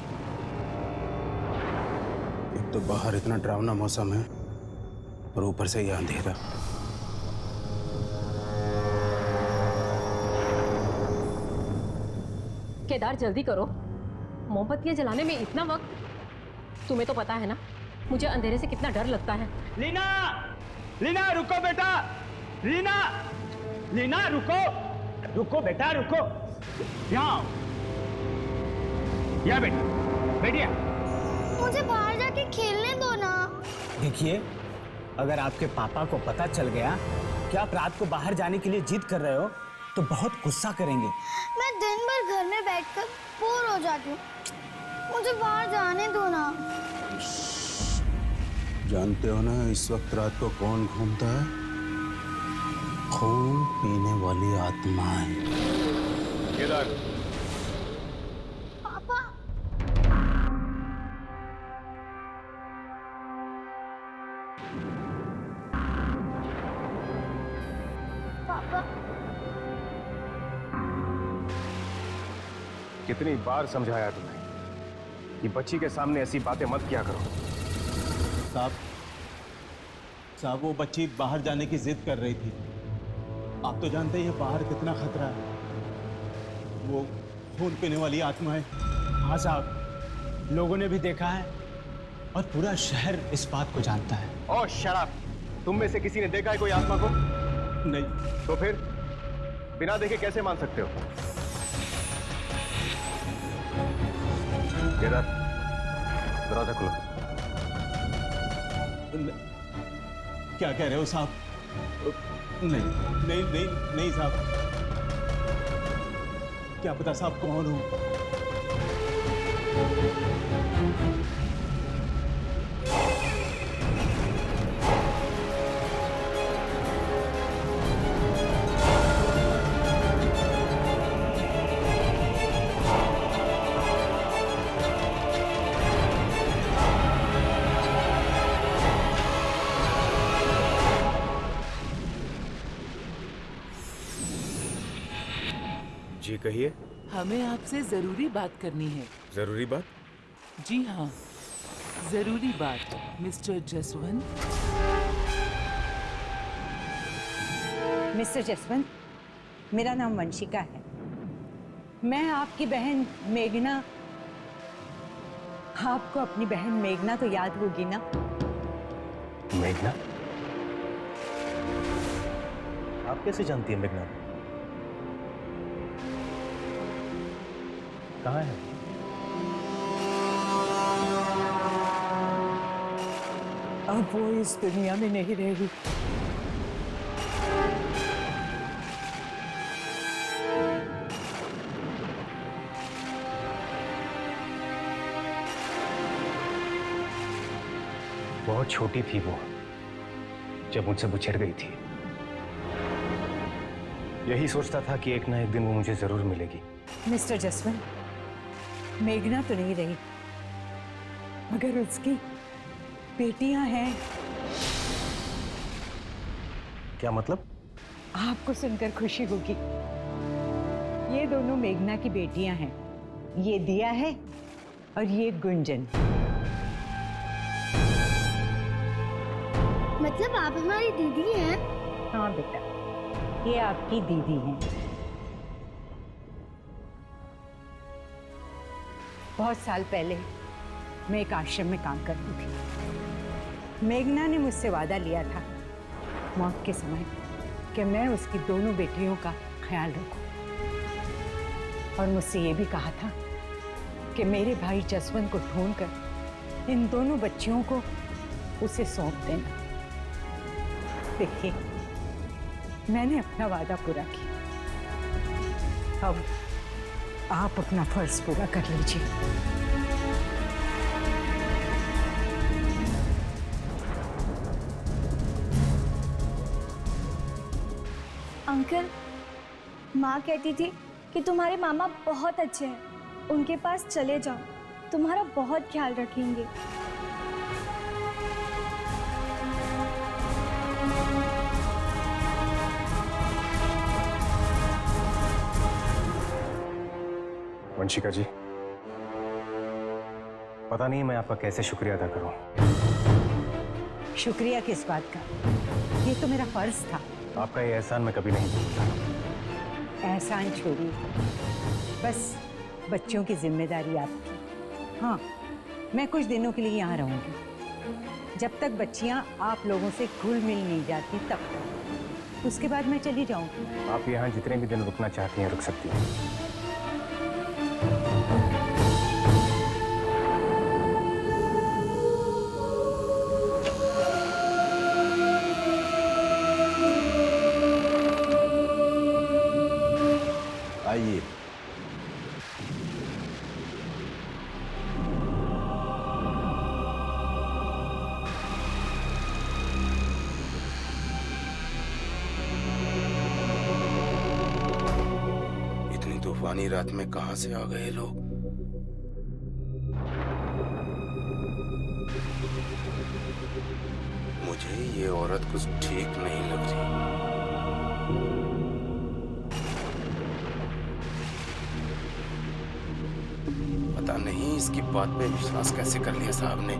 एक तो बाहर इतना डरावना मौसम है और ऊपर से ये अंधेरा। केदार जल्दी करो, मोमबत्तियां जलाने में इतना वक्त। तुम्हें तो पता है ना मुझे अंधेरे से कितना डर लगता है। लीना, लीना रुको बेटा, लीना, लीना रुको, रुको बेटा रुको, यहाँ या बेटा, बैठिए। मुझे बाहर जाके खेलने दो ना। देखिए, अगर आपके पापा को पता चल गया कि आप रात को बाहर जाने के लिए जिद कर रहे हो तो बहुत गुस्सा करेंगे। मैं दिन भर घर में बैठकर बोर हो जाती हूँ, मुझे बाहर जाने दो ना। जानते हो ना इस वक्त रात को कौन घूमता है? खून पीने वाली आत्माएं। केदार, पापा, पापा, कितनी बार समझाया तुम्हें कि बच्ची के सामने ऐसी बातें मत किया करो। साहब वो बच्ची बाहर जाने की जिद कर रही थी। आप तो जानते हैं बाहर कितना खतरा है, वो खून पीने वाली आत्मा है। हाँ साहब, लोगों ने भी देखा है और पूरा शहर इस बात को जानता है। ओह शराब, तुम में से किसी ने देखा है कोई आत्मा को? नहीं। तो फिर बिना देखे कैसे मान सकते हो? केदार, दरवाजा खोलो। क्या कह रहे हो साहब? नहीं नहीं नहीं नहीं साहब, क्या पता साहब कौन हो। जी कहिए। हमें आपसे जरूरी बात करनी है। जरूरी बात? जी हाँ, जरूरी बात मिस्टर जसवंत। मिस्टर जसवंत, मेरा नाम वंशिका है। मैं आपकी बहन मेघना। आपको अपनी बहन मेघना तो याद होगी ना? मेघना? आप कैसे जानती हैं मेघना? कहाँ है? अब वो इस दुनिया में नहीं रहेगी। बहुत छोटी थी वो जब मुझसे बिछड़ गई थी। यही सोचता था कि एक ना एक दिन वो मुझे जरूर मिलेगी। मिस्टर जसवंत, मेघना तो नहीं रही, मगर उसकी बेटियां हैं। क्या मतलब? आपको सुनकर खुशी होगी। ये दोनों मेघना की बेटियां हैं। ये दिया है और ये गुंजन। मतलब आप हमारी दीदी हैं? हाँ बेटा, ये आपकी दीदी हैं। बहुत साल पहले मैं एक आश्रम में काम करती थी। मेघना ने मुझसे वादा लिया था मौत के समय कि मैं उसकी दोनों बेटियों का ख्याल रखूं, और मुझसे ये भी कहा था कि मेरे भाई जसवंत को ढूंढकर इन दोनों बच्चियों को उसे सौंप देना। देखिए, मैंने अपना वादा पूरा किया। अब आप अपना फर्ज पूरा कर लीजिए। अंकल, माँ कहती थी कि तुम्हारे मामा बहुत अच्छे हैं, उनके पास चले जाओ, तुम्हारा बहुत ख्याल रखेंगे। वंशिका जी, पता नहीं मैं आपका कैसे शुक्रिया अदा करूं। शुक्रिया किस बात का? ये तो मेरा फर्ज था। आपका ये एहसान मैं कभी नहीं भूलूंगा। एहसान छोड़िए, बस बच्चों की जिम्मेदारी आपकी। हाँ, मैं कुछ दिनों के लिए यहाँ रहूंगी, जब तक बच्चियाँ आप लोगों से घुल मिल नहीं जाती तब तक। उसके बाद मैं चली जाऊंगी। आप यहाँ जितने भी दिन रुकना चाहती हैं रुक सकती हैं। आइए। इतनी तूफानी रात में कहां से आ गए लोग? मुझे ये औरत कुछ ठीक नहीं लग रही। पता नहीं इसकी बात पे विश्वास कैसे कर लिया साहब ने।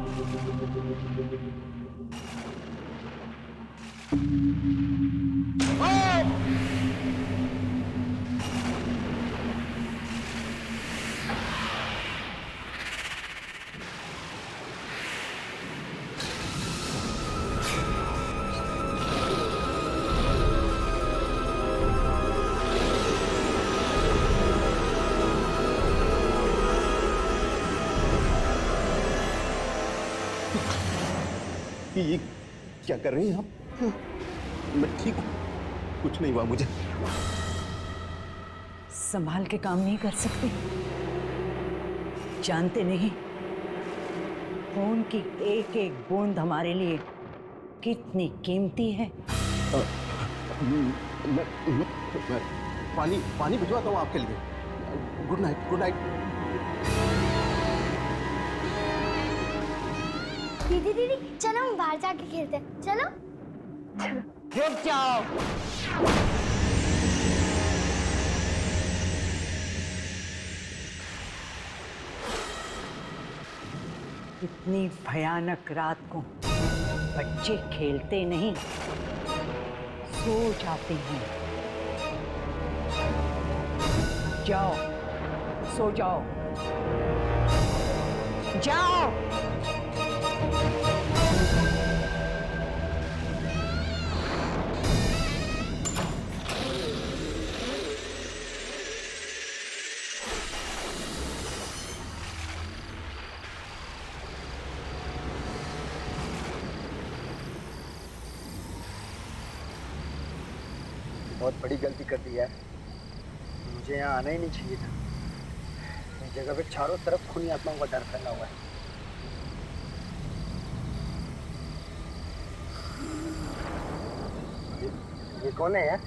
ये क्या कर रही हैं आप? मैं ठीक हूँ, कुछ नहीं हुआ मुझे। संभाल के काम नहीं कर सकते? जानते नहीं खून की एक एक बूंद हमारे लिए कितनी कीमती है। मैं पानी भिजवाता हूँ आपके लिए। Good night, good night. दीदी दीदी चलो हम बाहर जाके खेलते हैं, चलो। रुक जाओ। इतनी भयानक रात को बच्चे खेलते नहीं, सो जाते हैं। जाओ, सो जाओ, जाओ। बहुत बड़ी गलती कर दी है, मुझे यहाँ आना ही नहीं चाहिए था। इस जगह पे चारों तरफ खूनी आत्माओं का डर फैला हुआ है। ये कौन है यार?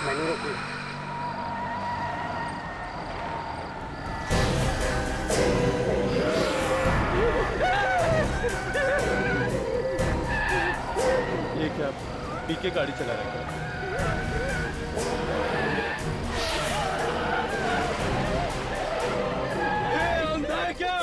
मैं नहीं रोकूंगा। ये क्या पीके गाड़ी चला रहा है? अंधा है क्या?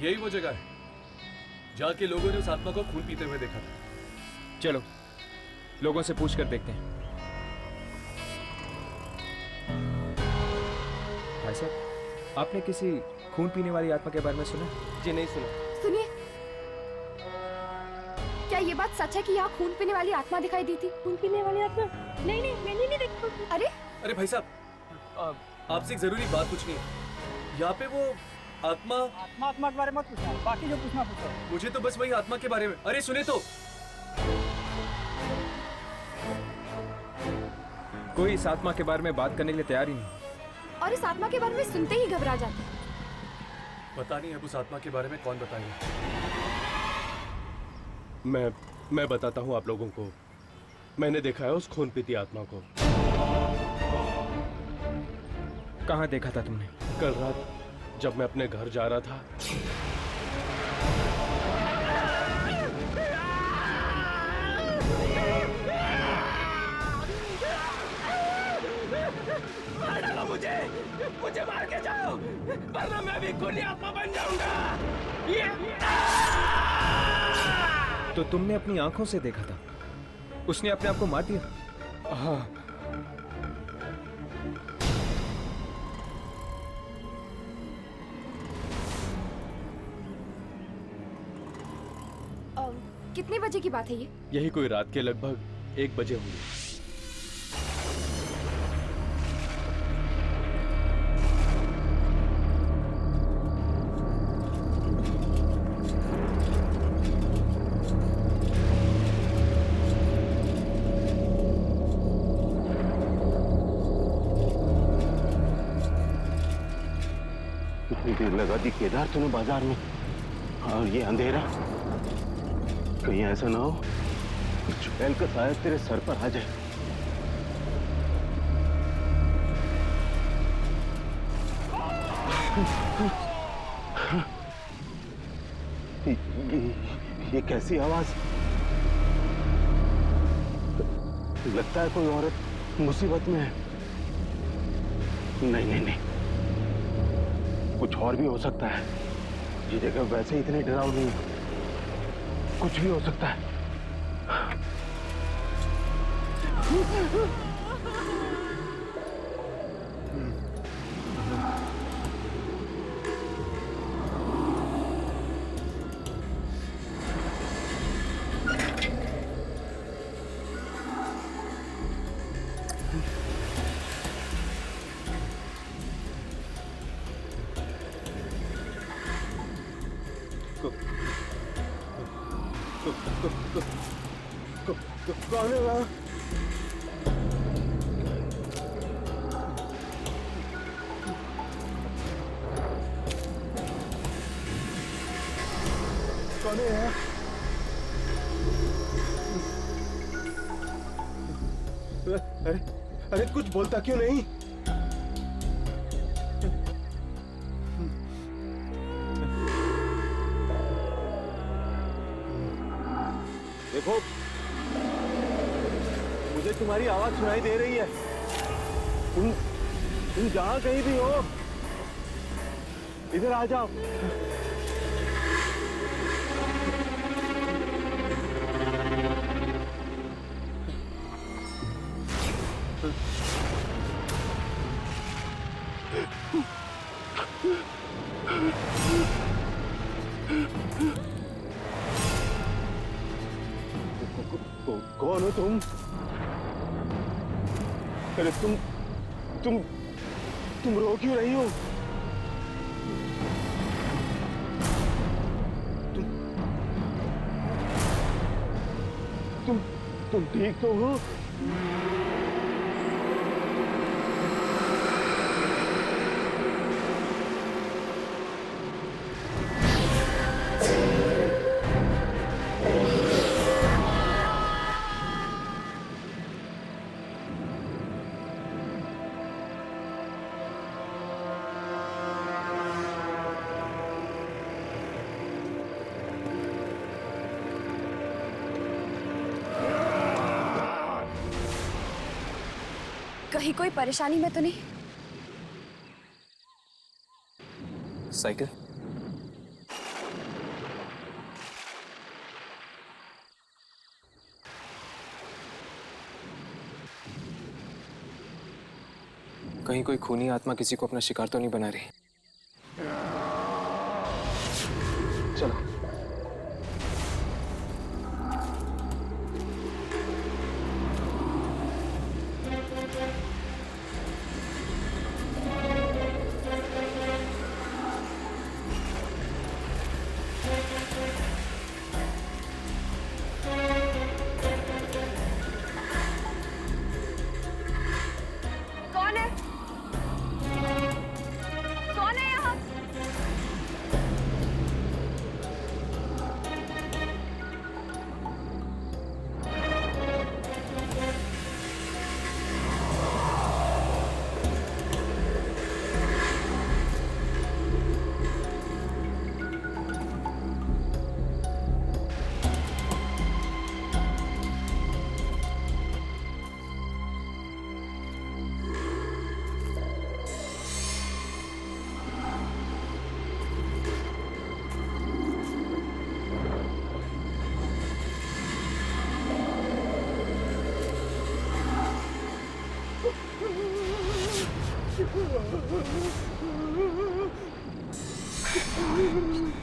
यही वो जगह है जहाँ के लोगों ने उस आत्मा को खून पीते हुए देखा था। चलो लोगों से पूछ कर देखते हैं। भाई साहब, आपने किसी खून पीने वाली आत्मा के बारे में सुना? जी नहीं सुना। सुनिए, क्या ये बात सच है कि यहाँ खून पीने वाली आत्मा दिखाई दी थी? खून पीने वाली आत्मा? नहीं नहीं, मैंने नहीं देखी। अरे भाई साहब, आपसे एक जरूरी बात पूछनी है। यहाँ पे वो आत्मा आत्मा के बारे में मत पूछना, बाकी जो पूछना पूछो। मुझे तो बस वही आत्मा के बारे में। अरे सुने तो, कोई इस आत्मा के बारे में बात करने के लिए तैयार ही नहीं। और इस आत्मा के बारे में सुनते ही घबरा जाते हैं। पता नहीं अब उस आत्मा के बारे में कौन बताएगा। मैं बताता हूँ आप लोगों को। मैंने देखा है उस खून पीती आत्मा को। कहाँ देखा था तुमने? कल रात जब मैं अपने घर जा रहा था। मार डालो मुझे मार के जाओ, वरना मैं भी खूनी आत्मा बन जाऊंगा। तो तुमने अपनी आंखों से देखा था? उसने अपने आप को मार दिया? हाँ। कितने बजे की बात है ये? यही कोई रात के लगभग 1 बजे होंगे। कितनी देर लगा दी केदार तूने बाजार में, और ये अंधेरा। कहीं ऐसा ना हो चुड़ैल का साया तेरे सर पर आ जाए। ये कैसी आवाज? लगता है कोई औरत मुसीबत में है। नहीं नहीं नहीं, कुछ और भी हो सकता है। ये जगह वैसे इतनी डरावनी है, कुछ भी हो सकता है। कौन है वहाँ? कौन है यहाँ? अरे अरे कुछ बोलता क्यों नहीं? देखो, मुझे तुम्हारी आवाज सुनाई दे रही है। तुम जहां कहीं भी हो, इधर आ जाओ। कौन हो तुम? अरे तुम रो क्यों रही हो? तुम ठीक तो हो? कहीं कोई परेशानी में तो नहीं? साइकिल? कहीं कोई खूनी आत्मा किसी को अपना शिकार तो नहीं बना रही? चलो।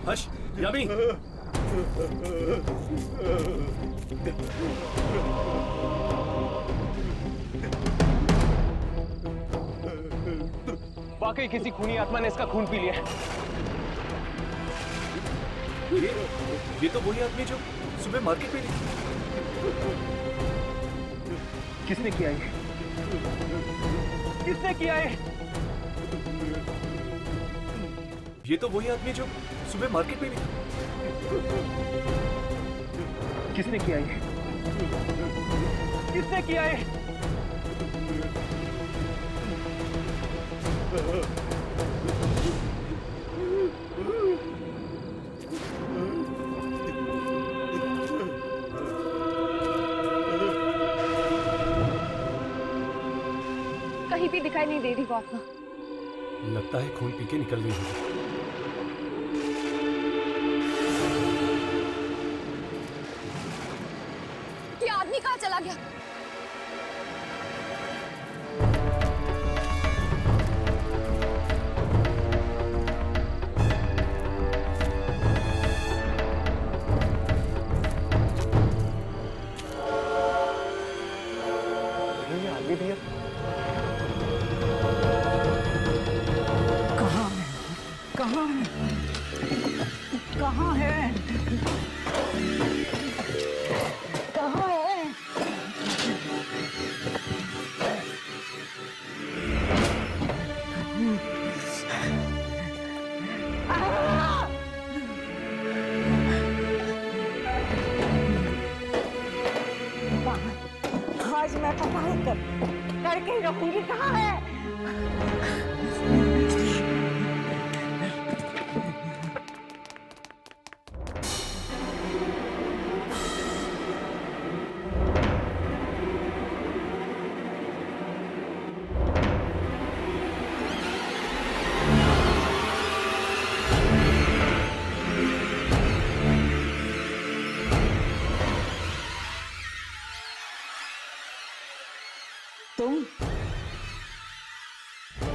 हश, यामी। वाकई किसी खूनी आत्मा ने इसका खून पी लिया है। ये तो वही आदमी जो सुबह मार्केट में किसने किया ये? किसने किया है? ये तो वही आदमी जो सुबह मार्केट में भी था। किसने किया ये? किसने किया है? कहीं भी दिखाई नहीं दे रही वो आत्मा। लगता है खून पी के निकल गई होगी। ये आदमी कहाँ चला गया? ये आदमी भैया कहाँ है? कहाँ है करके ही रखूंगी, कहाँ है?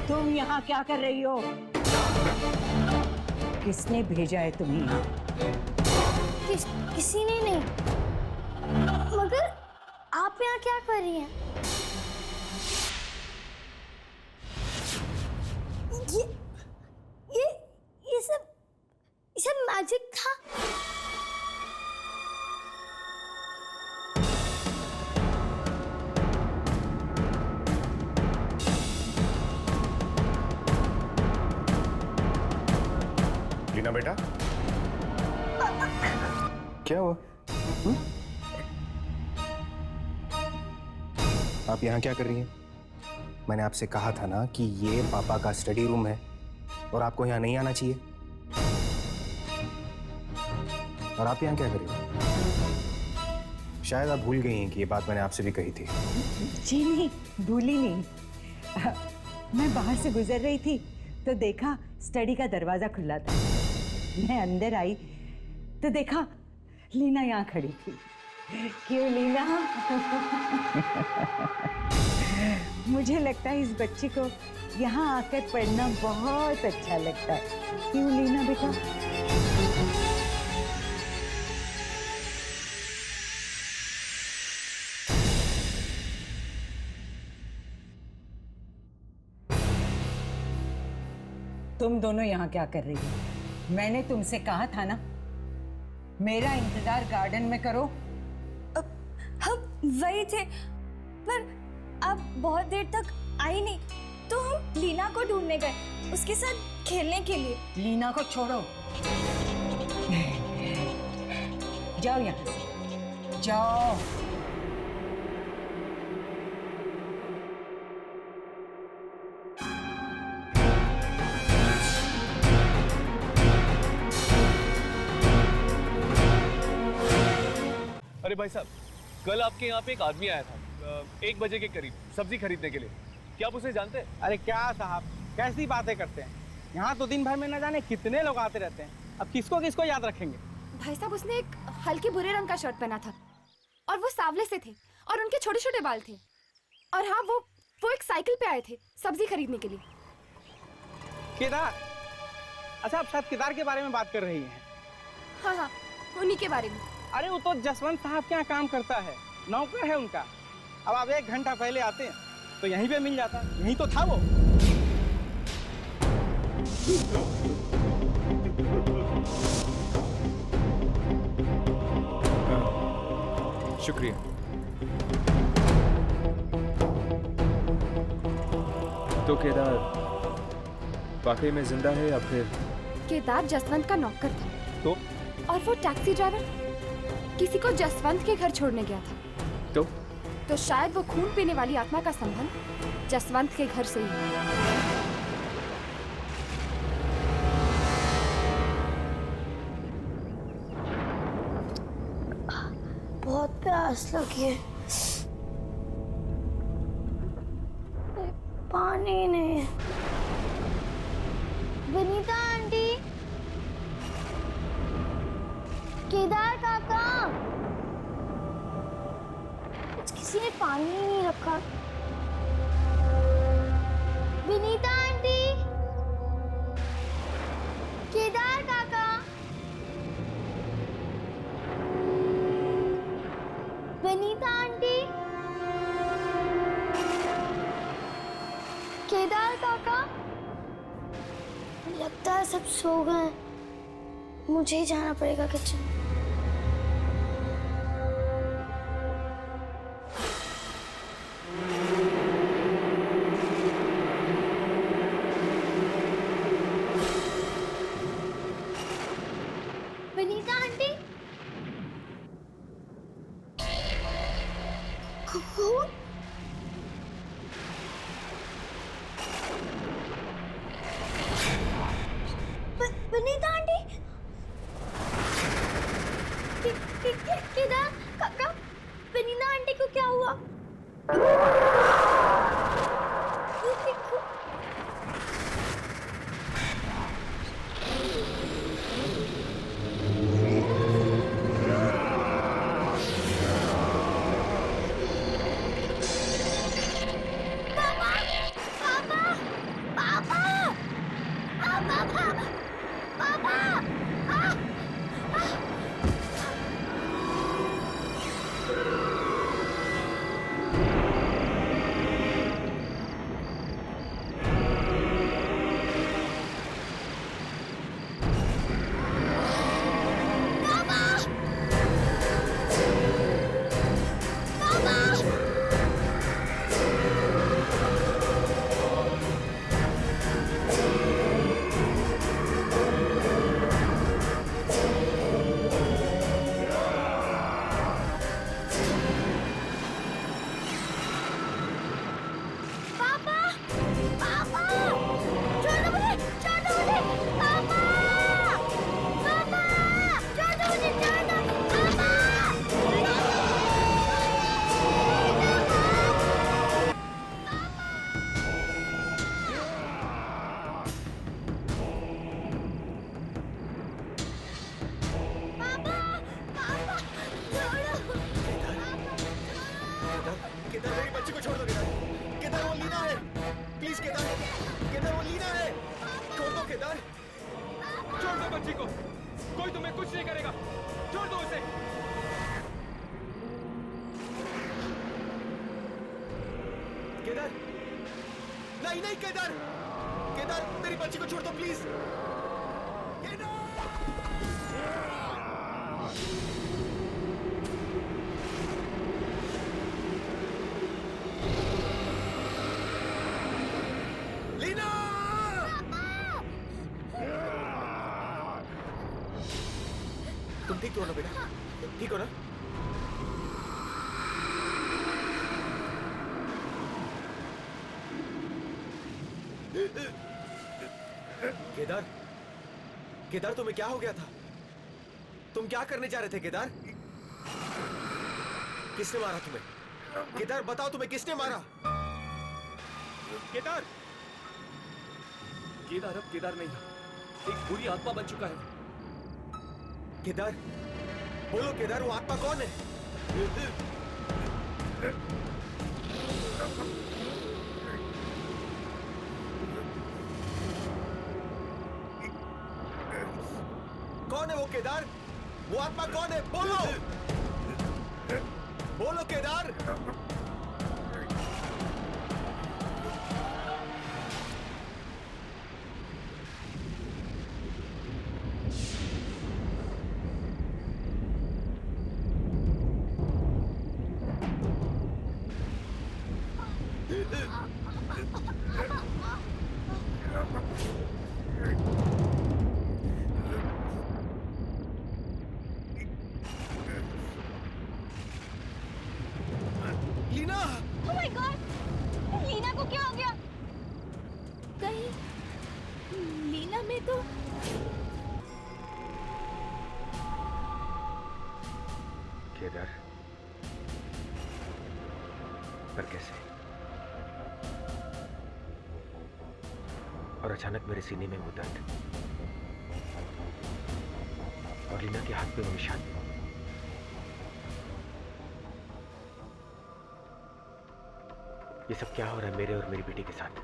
तुम यहाँ क्या कर रही हो? किसने भेजा है तुम्हें यहाँ? किसी ने नहीं। मगर आप यहाँ क्या कर रही हैं? ये सब मैजिक था। लीना बेटा, क्या हुआ? आप यहाँ क्या कर रही हैं? मैंने आपसे कहा था ना कि ये पापा का स्टडी रूम है और आपको यहाँ नहीं आना चाहिए। और आप यहाँ क्या कर रही हो? शायद आप भूल गई हैं कि ये बात मैंने आपसे भी कही थी। जी नहीं, भूली नहीं। मैं बाहर से गुजर रही थी तो देखा स्टडी का दरवाजा खुला था। मैं अंदर आई तो देखा लीना यहाँ खड़ी थी। क्यों लीना? मुझे लगता है इस बच्ची को यहाँ आकर पढ़ना बहुत अच्छा लगता है। क्यों लीना बेटा? तुम दोनों यहाँ क्या कर रही हो? मैंने तुमसे कहा था ना मेरा इंतजार गार्डन में करो। हम वही थे, पर आप बहुत देर तक आई नहीं, तो हम लीना को ढूंढने गए, उसके साथ खेलने के लिए। लीना को छोड़ो, जाओ यहाँ से, जाओ। अरे भाई साहब, कल आपके यहाँ पे एक आदमी आया था 1 बजे के करीब सब्जी खरीदने के लिए। क्या आप उसे जानते हैं? अरे क्या साहब, कैसी बातें करते हैं? यहाँ तो दिन भर में न जाने कितने लोग आते रहते हैं, अब किसको किसको याद रखेंगे? भाई साहब, उसने एक हल्के भूरे रंग का शर्ट पहना था और वो सांवले से थे और उनके छोटे छोटे बाल थे। और हाँ, वो एक साइकिल पे आए थे सब्जी खरीदने के लिए। केदार? अच्छा, आप शायद केदार के बारे में बात कर रही हैं। हाँ हाँ, उन्हीं के बारे में। अरे वो तो जसवंत साहब के यहाँ काम करता है, नौकर है उनका। अब आप 1 घंटा पहले आते हैं तो यहीं पे मिल जाता, यहीं तो था वो। शुक्रिया। तो केदार वाकई में जिंदा है या फिर? केदार जसवंत का नौकर था। तो? और वो टैक्सी ड्राइवर किसी को जसवंत के घर छोड़ने गया था। तो शायद वो खून पीने वाली आत्मा का संबंध जसवंत के घर से ही है। बहुत प्यास लगी है, पानी नहीं है। विनीता आंटी, केदार काका, किसी ने पानी ही नहीं रखा। विनीता आंटी, केदार काका, विनीता आंटी, केदार काका। लगता है सब सो गए, मुझे ही जाना पड़ेगा किचन। विनीता आंटी, खून केदार काका, बेनीना आंटी को क्या हुआ? तुम ठीक तो हो ना बेटा? ठीक हो ना? केदार, केदार तुम्हें क्या हो गया था? तुम क्या करने जा रहे थे केदार? किसने मारा तुम्हें? केदार बताओ, तुम्हें किसने मारा? केदार, केदार अब केदार नहीं था, एक बुरी आत्मा बन चुका है। केदार, बोलो केदार, वो आत्मा कौन है? कौन है वो केदार? वो आत्मा कौन है? बोलो, बोलो Kedar. Leena! Oh my God! Leena को क्या हो गया? कहीं लीना में तो केदार, पर कैसे? और अचानक मेरे सीने में वो दर्द और लीना के हाथ पे वो निशान। ये सब क्या हो रहा है मेरे और मेरी बेटी के साथ?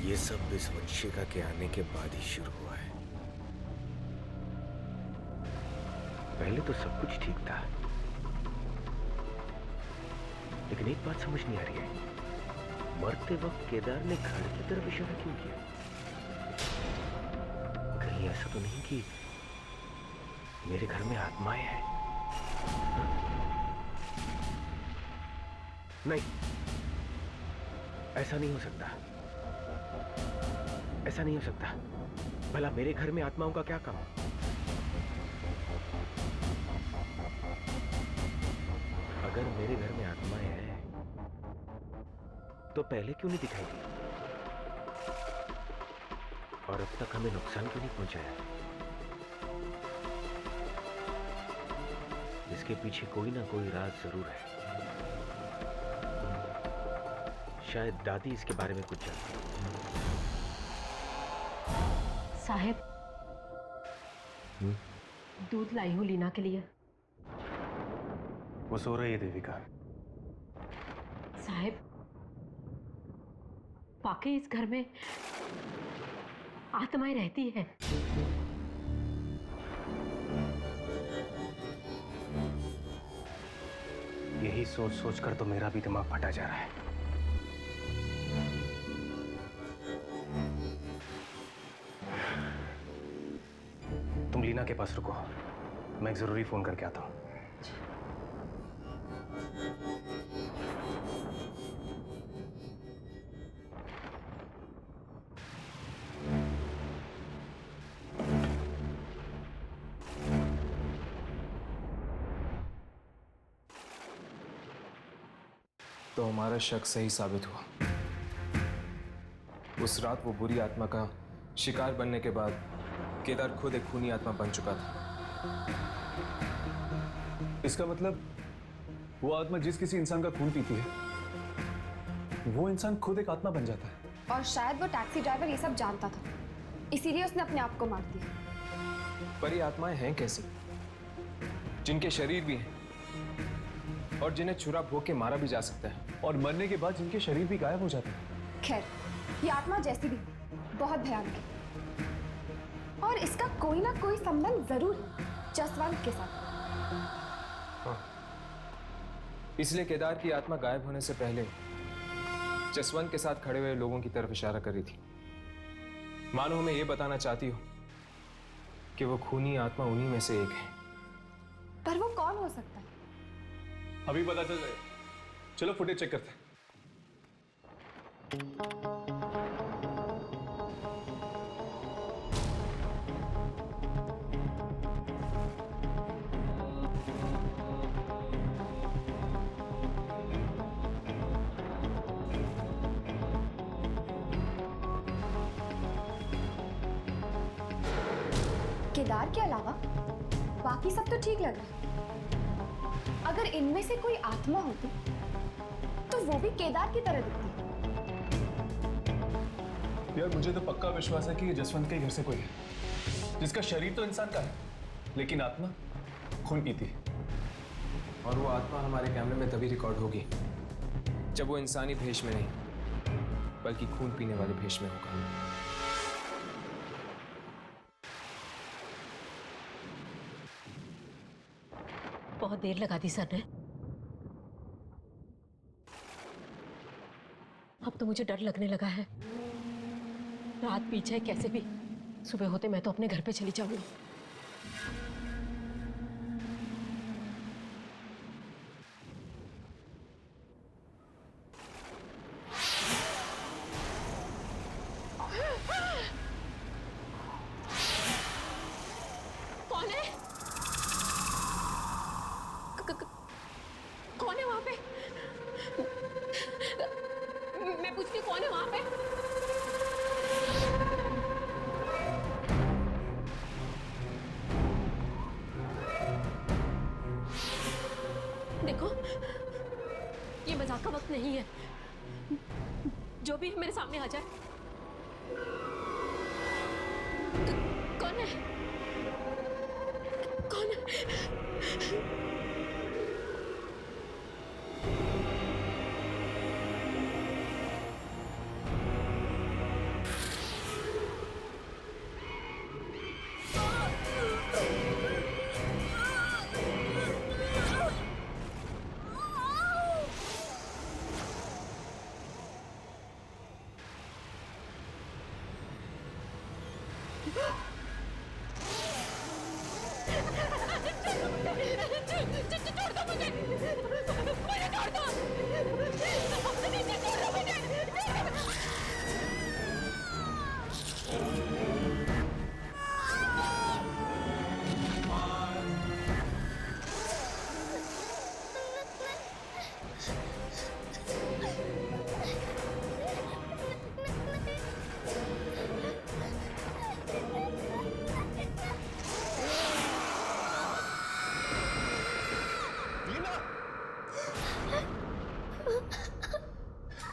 ये सब इस वंशिका के आने के बाद ही शुरू हुआ है। पहले तो सब कुछ ठीक था, लेकिन एक बात समझ नहीं आ रही है, मरते वक्त केदार ने घर की तरफ इशारा क्यों किया? कहीं ऐसा तो नहीं कि मेरे घर में आत्माएं हैं? नहीं, ऐसा नहीं हो सकता। ऐसा नहीं हो सकता। भला मेरे घर में आत्माओं का क्या काम? अगर मेरे घर में आत्माएं हैं तो पहले क्यों नहीं दिखाई दी? और अब तक हमें नुकसान क्यों नहीं पहुंचाया? इसके पीछे कोई ना कोई राज जरूर है। शायद दादी इसके बारे में कुछ जानती है। साहब, दूध लाई हूं लीना के लिए। वो सो रही है देविका। साहब, वाकई इस घर में आत्माएं रहती है। यही सोच सोच कर तो मेरा भी दिमाग फटा जा रहा है। तुम लीना के पास रुको, मैं एक जरूरी फोन करके आता हूं। तो हमारा शक सही साबित हुआ। उस रात वो बुरी आत्मा का शिकार बनने के बाद केदार खुद एक खूनी आत्मा बन चुका था। इसका मतलब वो आत्मा जिस किसी इंसान का खून पीती है, वो इंसान खुद एक आत्मा बन जाता है। और शायद वो टैक्सी ड्राइवर ये सब जानता था, इसीलिए उसने अपने आप को मार दिया। पर ये आत्माएं हैं कैसी, जिनके शरीर भी हैं और जिन्हें छुरा भोग के मारा भी जा सकता है, और मरने के बाद जिनके शरीर भी गायब हो जाते हैं। खैर, ये आत्मा जैसी भी बहुत भयानक है और इसका कोई ना कोई संबंध जरूर है जसवंत के साथ। हाँ। इसलिए केदार की आत्मा गायब होने से पहले जसवंत के साथ खड़े हुए लोगों की तरफ इशारा कर रही थी। मानो हमें यह बताना चाहती हो कि वो खूनी आत्मा उन्हीं में से एक है। पर वो कौन हो सकता है? अभी पता चल जाएगा। चलो फुटेज चेक करते हैं। केदार के अलावा बाकी सब तो ठीक लग रहा है। अगर इनमें से कोई आत्मा होती तो वो भी केदार की तरह दिखती। यार मुझे तो पक्का विश्वास है कि ये जसवंत के घर से कोई है, जिसका शरीर तो इंसान का है लेकिन आत्मा खून पीती है। और वो आत्मा हमारे कैमरे में तभी रिकॉर्ड होगी जब वो इंसानी भेष में नहीं बल्कि खून पीने वाले भेष में होगा। बहुत देर लगा दी सर ने। अब तो मुझे डर लगने लगा है। रात बीत जाए कैसे भी, सुबह होते मैं तो अपने घर पे चली जाऊंगी। कौन है? कौन है वहां पे? मैं पूछती कौन है वहां पे? देखो, ये मजाक का वक्त नहीं है। जो भी मेरे सामने आ जाए। कौन है? कौन है? छोड़ दो मुझे, मुझे छोड़ दो, नीचे छोड़ दो मुझे।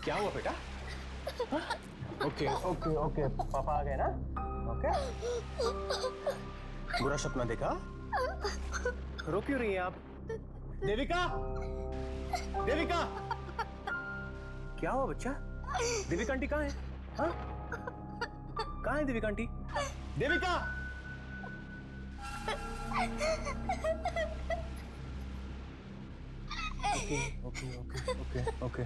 क्या हुआ बेटा? ओके ओके ओके, पापा आ गए ना? ओके, बुरा सपना देखा? रो क्यों रही हैं आप? देविका, देविका, क्या हुआ बच्चा? देविका आंटी कहाँ है? हाँ? कहाँ है Devika aunty? Devika! Okay okay okay okay okay.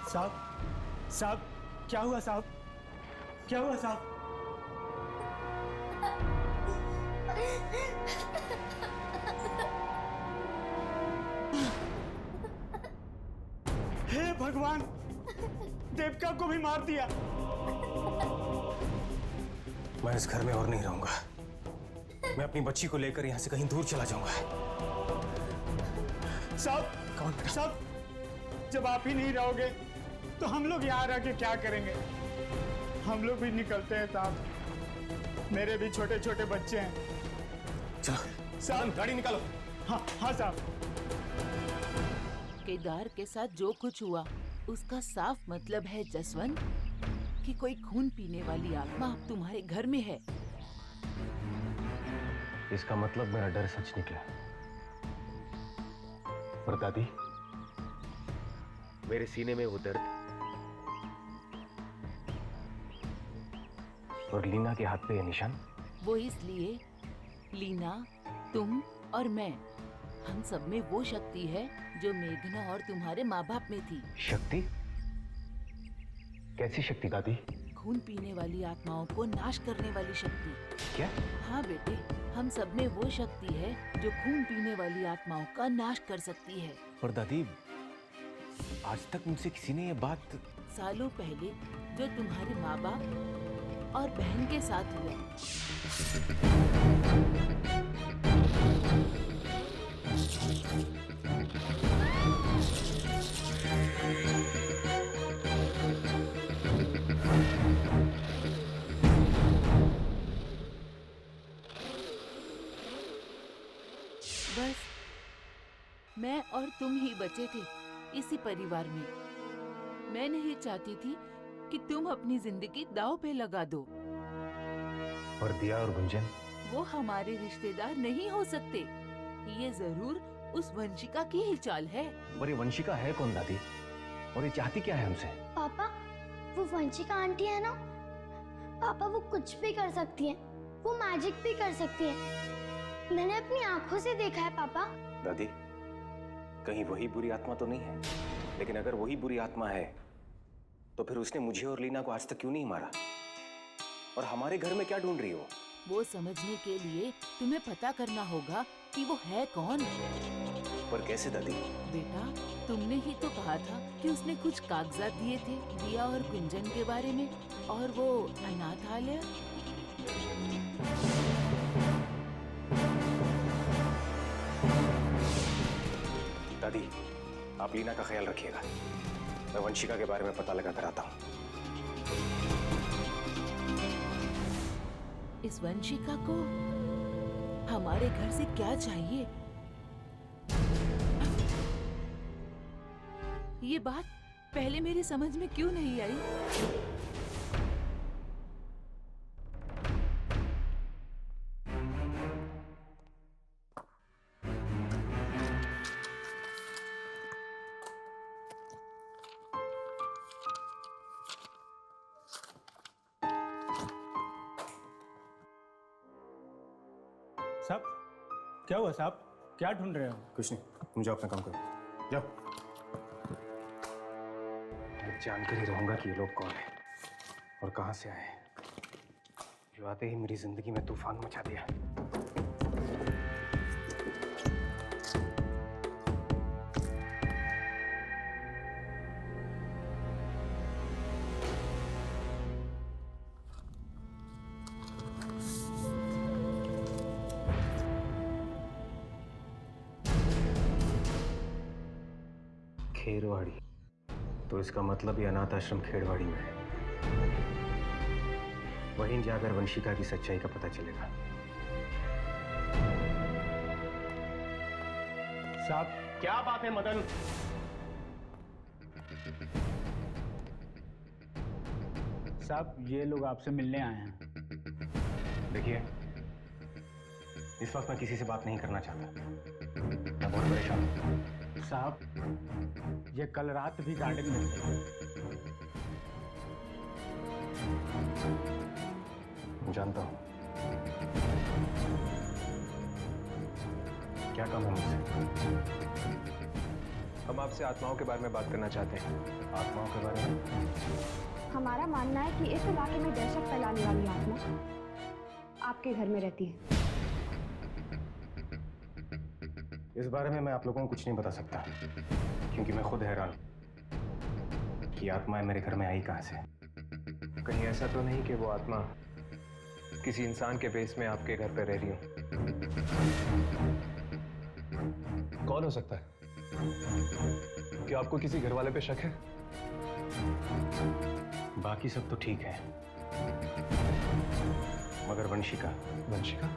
साहब, साहब, क्या हुआ साहब? क्या हुआ साहब? हे भगवान, देविका को भी मार दिया। मैं इस घर में और नहीं रहूंगा। मैं अपनी बच्ची को लेकर यहाँ से कहीं दूर चला जाऊंगा। साहब, कौन? साहब, जब आप ही नहीं रहोगे तो हम लोग यहाँ रह के क्या करेंगे? हम लोग भी निकलते हैं साहब, मेरे भी छोटे छोटे बच्चे हैं। चलो साहब, गाड़ी निकालो। हाँ हाँ साहब। केदार के साथ जो कुछ हुआ उसका साफ मतलब है जसवंत कि कोई खून पीने वाली आत्मा अब तुम्हारे घर में है। इसका मतलब मेरा डर सच निकला। पर दादी, मेरे सीने में वो दर्द और लीना के हाथ पे ये निशान, वो इसलिए लीना, तुम और मैं, हम सब में वो शक्ति है जो मेघना और तुम्हारे माँ बाप में थी। शक्ति? कैसी शक्ति दादी? खून पीने वाली आत्माओं को नाश करने वाली शक्ति। क्या? हाँ बेटे, हम सब में वो शक्ति है जो खून पीने वाली आत्माओं का नाश कर सकती है। पर दादी, आज तक मुझसे किसी ने ये बात... सालों पहले जो तुम्हारे माँ बाप और बहन के साथ हुआ। बस मैं और तुम ही बचे थे इसी परिवार में। मैं नहीं चाहती थी कि तुम अपनी जिंदगी दांव पे लगा दो। और दिया और गुंजन? वो हमारे रिश्तेदार नहीं हो सकते। ये जरूर उस वंशिका की ही चाल है। और ये वंशिका है कौन दादी? और ये चाहती क्या है हमसे? पापा, वो वंशिका आंटी है ना पापा, वो कुछ भी कर सकती है, वो मैजिक भी कर सकती है। मैंने अपनी आंखों से देखा है पापा। दादी, कहीं वही बुरी आत्मा तो नहीं है? लेकिन अगर वही बुरी आत्मा है तो फिर उसने मुझे और लीना को आज तक क्यों नहीं मारा? और हमारे घर में क्या ढूंढ रही हो? वो समझने के लिए तुम्हें पता करना होगा कि वो है कौन। पर कैसे दादी? बेटा, तुमने ही तो कहा था कि उसने कुछ कागजात दिए थे दिया और गुंजन के बारे में, और वो अनाथालय। दादी, आप लीना का ख्याल रखिएगा। मैं वंशिका के बारे में पता लगा कर आता हूँ। इस वंशिका को हमारे घर से क्या चाहिए? ये बात पहले मेरे समझ में क्यों नहीं आई? साहब क्या हुआ साहब? क्या ढूंढ रहे हो? कुछ नहीं, तुम जाओ अपना काम करो, जाओ। मैं जानकर ही रहूंगा कि ये लोग कौन है और कहां से आए, जो आते ही मेरी जिंदगी में तूफान मचा दिया। खेरवाड़ी, तो इसका मतलब ये अनाथ आश्रम खेरवाड़ी में है। वहीं जाकर वंशिका की सच्चाई का पता चलेगा। साहब क्या बात है मदन? साहब ये लोग आपसे मिलने आए हैं। देखिए, इस वक्त मैं किसी से बात नहीं करना चाहता, मैं बहुत परेशान हूं। साहब ये कल रात भी गार्डन में थे। जानता हूं। क्या काम है मुझसे? हम आपसे आत्माओं के बारे में बात करना चाहते हैं। आत्माओं के बारे में? हमारा मानना है कि इस इलाके में दहशत फैलाने वाली आत्मा आपके घर में रहती है। इस बारे में मैं आप लोगों को कुछ नहीं बता सकता, क्योंकि मैं खुद हैरान हूं कि आत्माएं मेरे घर में आई कहां से। कहीं ऐसा तो नहीं कि वो आत्मा किसी इंसान के बेस में आपके घर पे रह रही हो? कौन हो सकता है? क्या आपको किसी घर वाले पे शक है? बाकी सब तो ठीक है, मगर वंशिका। वंशिका?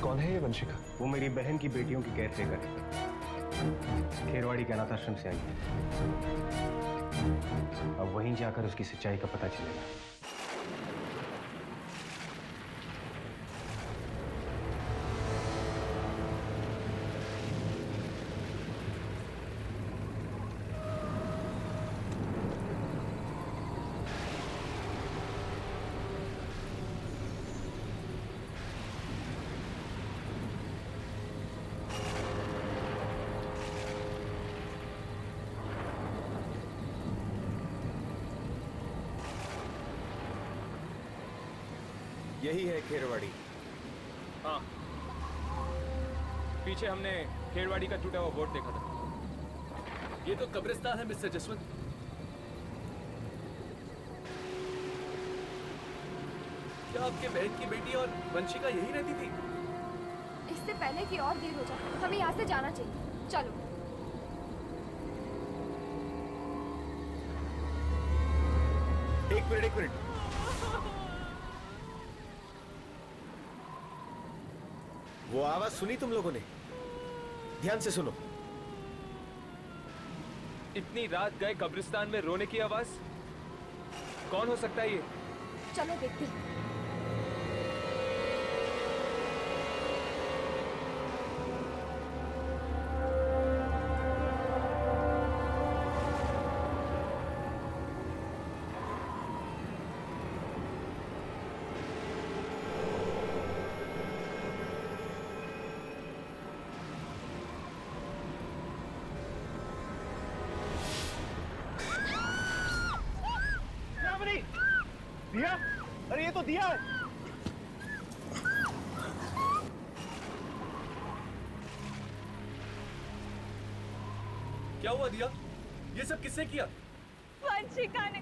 कौन है ये वंशिका? वो मेरी बहन की बेटियों की केयरटेकर है। खेरवाड़ी के अनाथ आश्रम से आई है। अब वहीं जाकर उसकी सच्चाई का पता चलेगा। यही है खेरवाड़ी। हाँ, पीछे हमने खेरवाड़ी का टूटा हुआ बोर्ड देखा था। ये तो कब्रिस्तान है मिस्टर जसवंत। क्या आपके बहन की बेटी और वंशिका यही रहती थी? इससे पहले कि और देर हो जाए, हमें यहाँ से जाना चाहिए। चलो। एक मिनट। वो आवाज सुनी तुम लोगों ने? ध्यान से सुनो। इतनी रात गए कब्रिस्तान में रोने की आवाज? कौन हो सकता है ये? चलो देखते हैं। दिया? अरे ये तो दिया है। क्या हुआ दिया? ये सब किसने किया? वंशिका ने।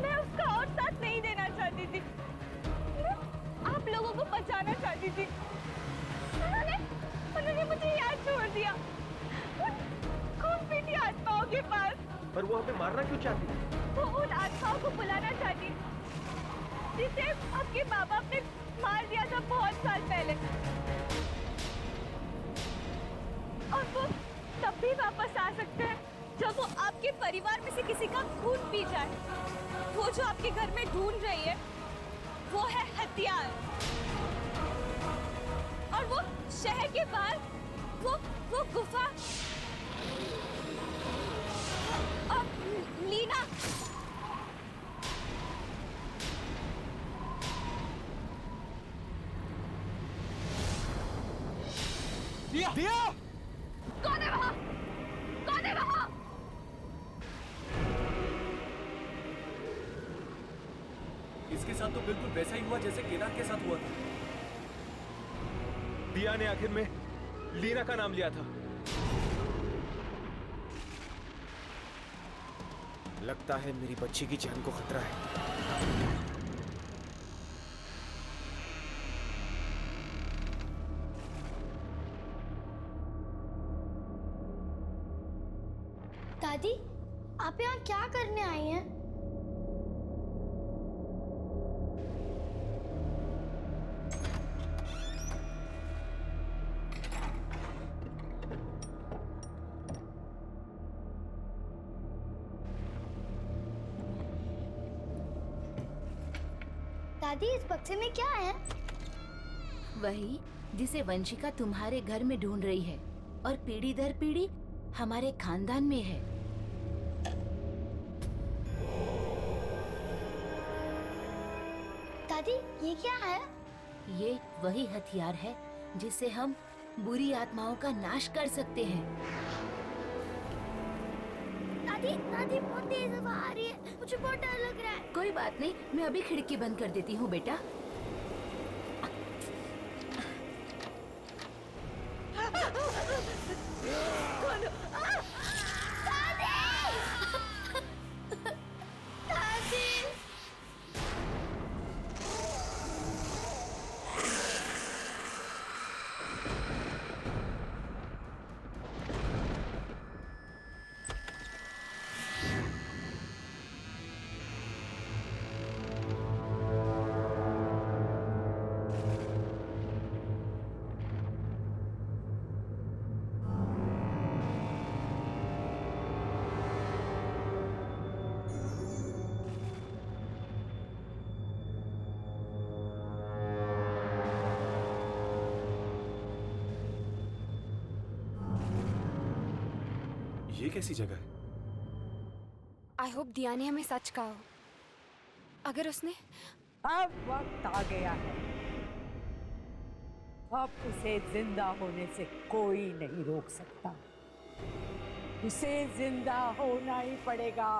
मैं उसका और साथ नहीं देना चाहती थी, मैं आप लोगों को बचाना चाहती थी। उन्होंने मुझे यहाँ छोड़ दिया, खून पीटी आत्माओं के पास। पर वो हमें मारना क्यों चाहती? वो उन आत्माओं को बुलाना चाहती जिसे आपके माँ बाप ने मार दिया था बहुत साल पहले, और वो तब भी वापस आ सकते हैं जब वो आपके परिवार में से किसी का खून पी जाए। वो जो आपके घर में ढूंढ रही है वो है हथियार, और वो शहर के बाहर वो गुफा और लीना। दिया कौन है वहां? कौन है वहां? इसके साथ तो बिल्कुल वैसा ही हुआ जैसे केदार के साथ हुआ था। दिया ने आखिर में लीना का नाम लिया था। लगता है मेरी बच्ची की जान को खतरा है। दादी, आप यहाँ क्या करने आई हैं? दादी, इस बक्से में क्या है? वही जिसे वंशिका तुम्हारे घर में ढूंढ रही है, और पीढ़ी दर पीढ़ी हमारे खानदान में है। दादी, ये क्या है? ये वही हथियार है जिससे हम बुरी आत्माओं का नाश कर सकते हैं। दादी, दादी बहुत तेज हवा आ रही है, मुझे बहुत डर लग रहा है। कोई बात नहीं, मैं अभी खिड़की बंद कर देती हूँ बेटा। ये कैसी जगह है? आई होप दिया ने हमें सच कहा हो। अगर उसने अब वक्त आ गया है, अब उसे जिंदा होने से कोई नहीं रोक सकता। उसे जिंदा होना ही पड़ेगा।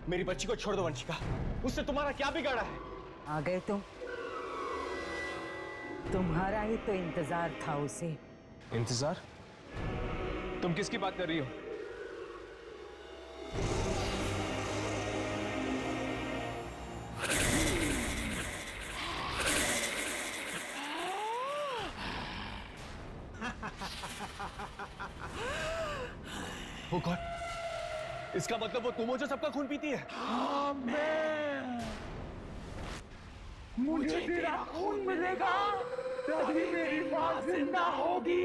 मेरी बच्ची को छोड़ दो वंशिका, उससे तुम्हारा क्या बिगाड़ा है? आ गए तुम? तुम्हारा ही तो इंतजार था उसे। इंतजार? तुम किसकी बात कर रही हो? ओ गॉड, इसका मतलब वो तुम हो जो सबका खून पीती है? हाँ, मैं। मुझे तेरा खून मिलेगा तभी मेरी माँ जिंदा होगी।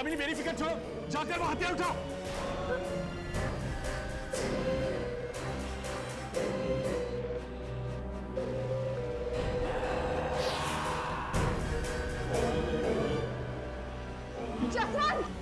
दामिनी मेरी फिक्र छोड़ो, जाकर वो हथियार उठाओ। जसवंत!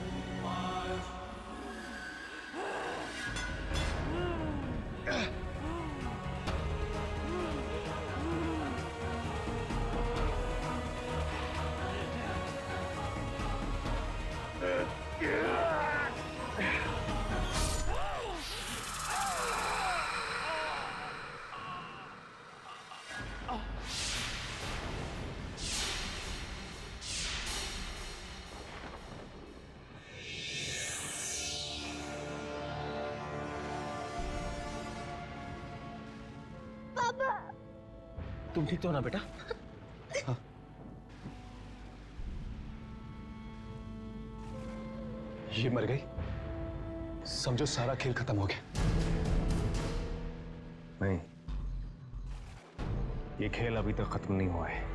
तुम ठीक तो हो ना बेटा? हाँ। ये मर गई, समझो सारा खेल खत्म हो गया। नहीं, ये खेल अभी तक खत्म नहीं हुआ है।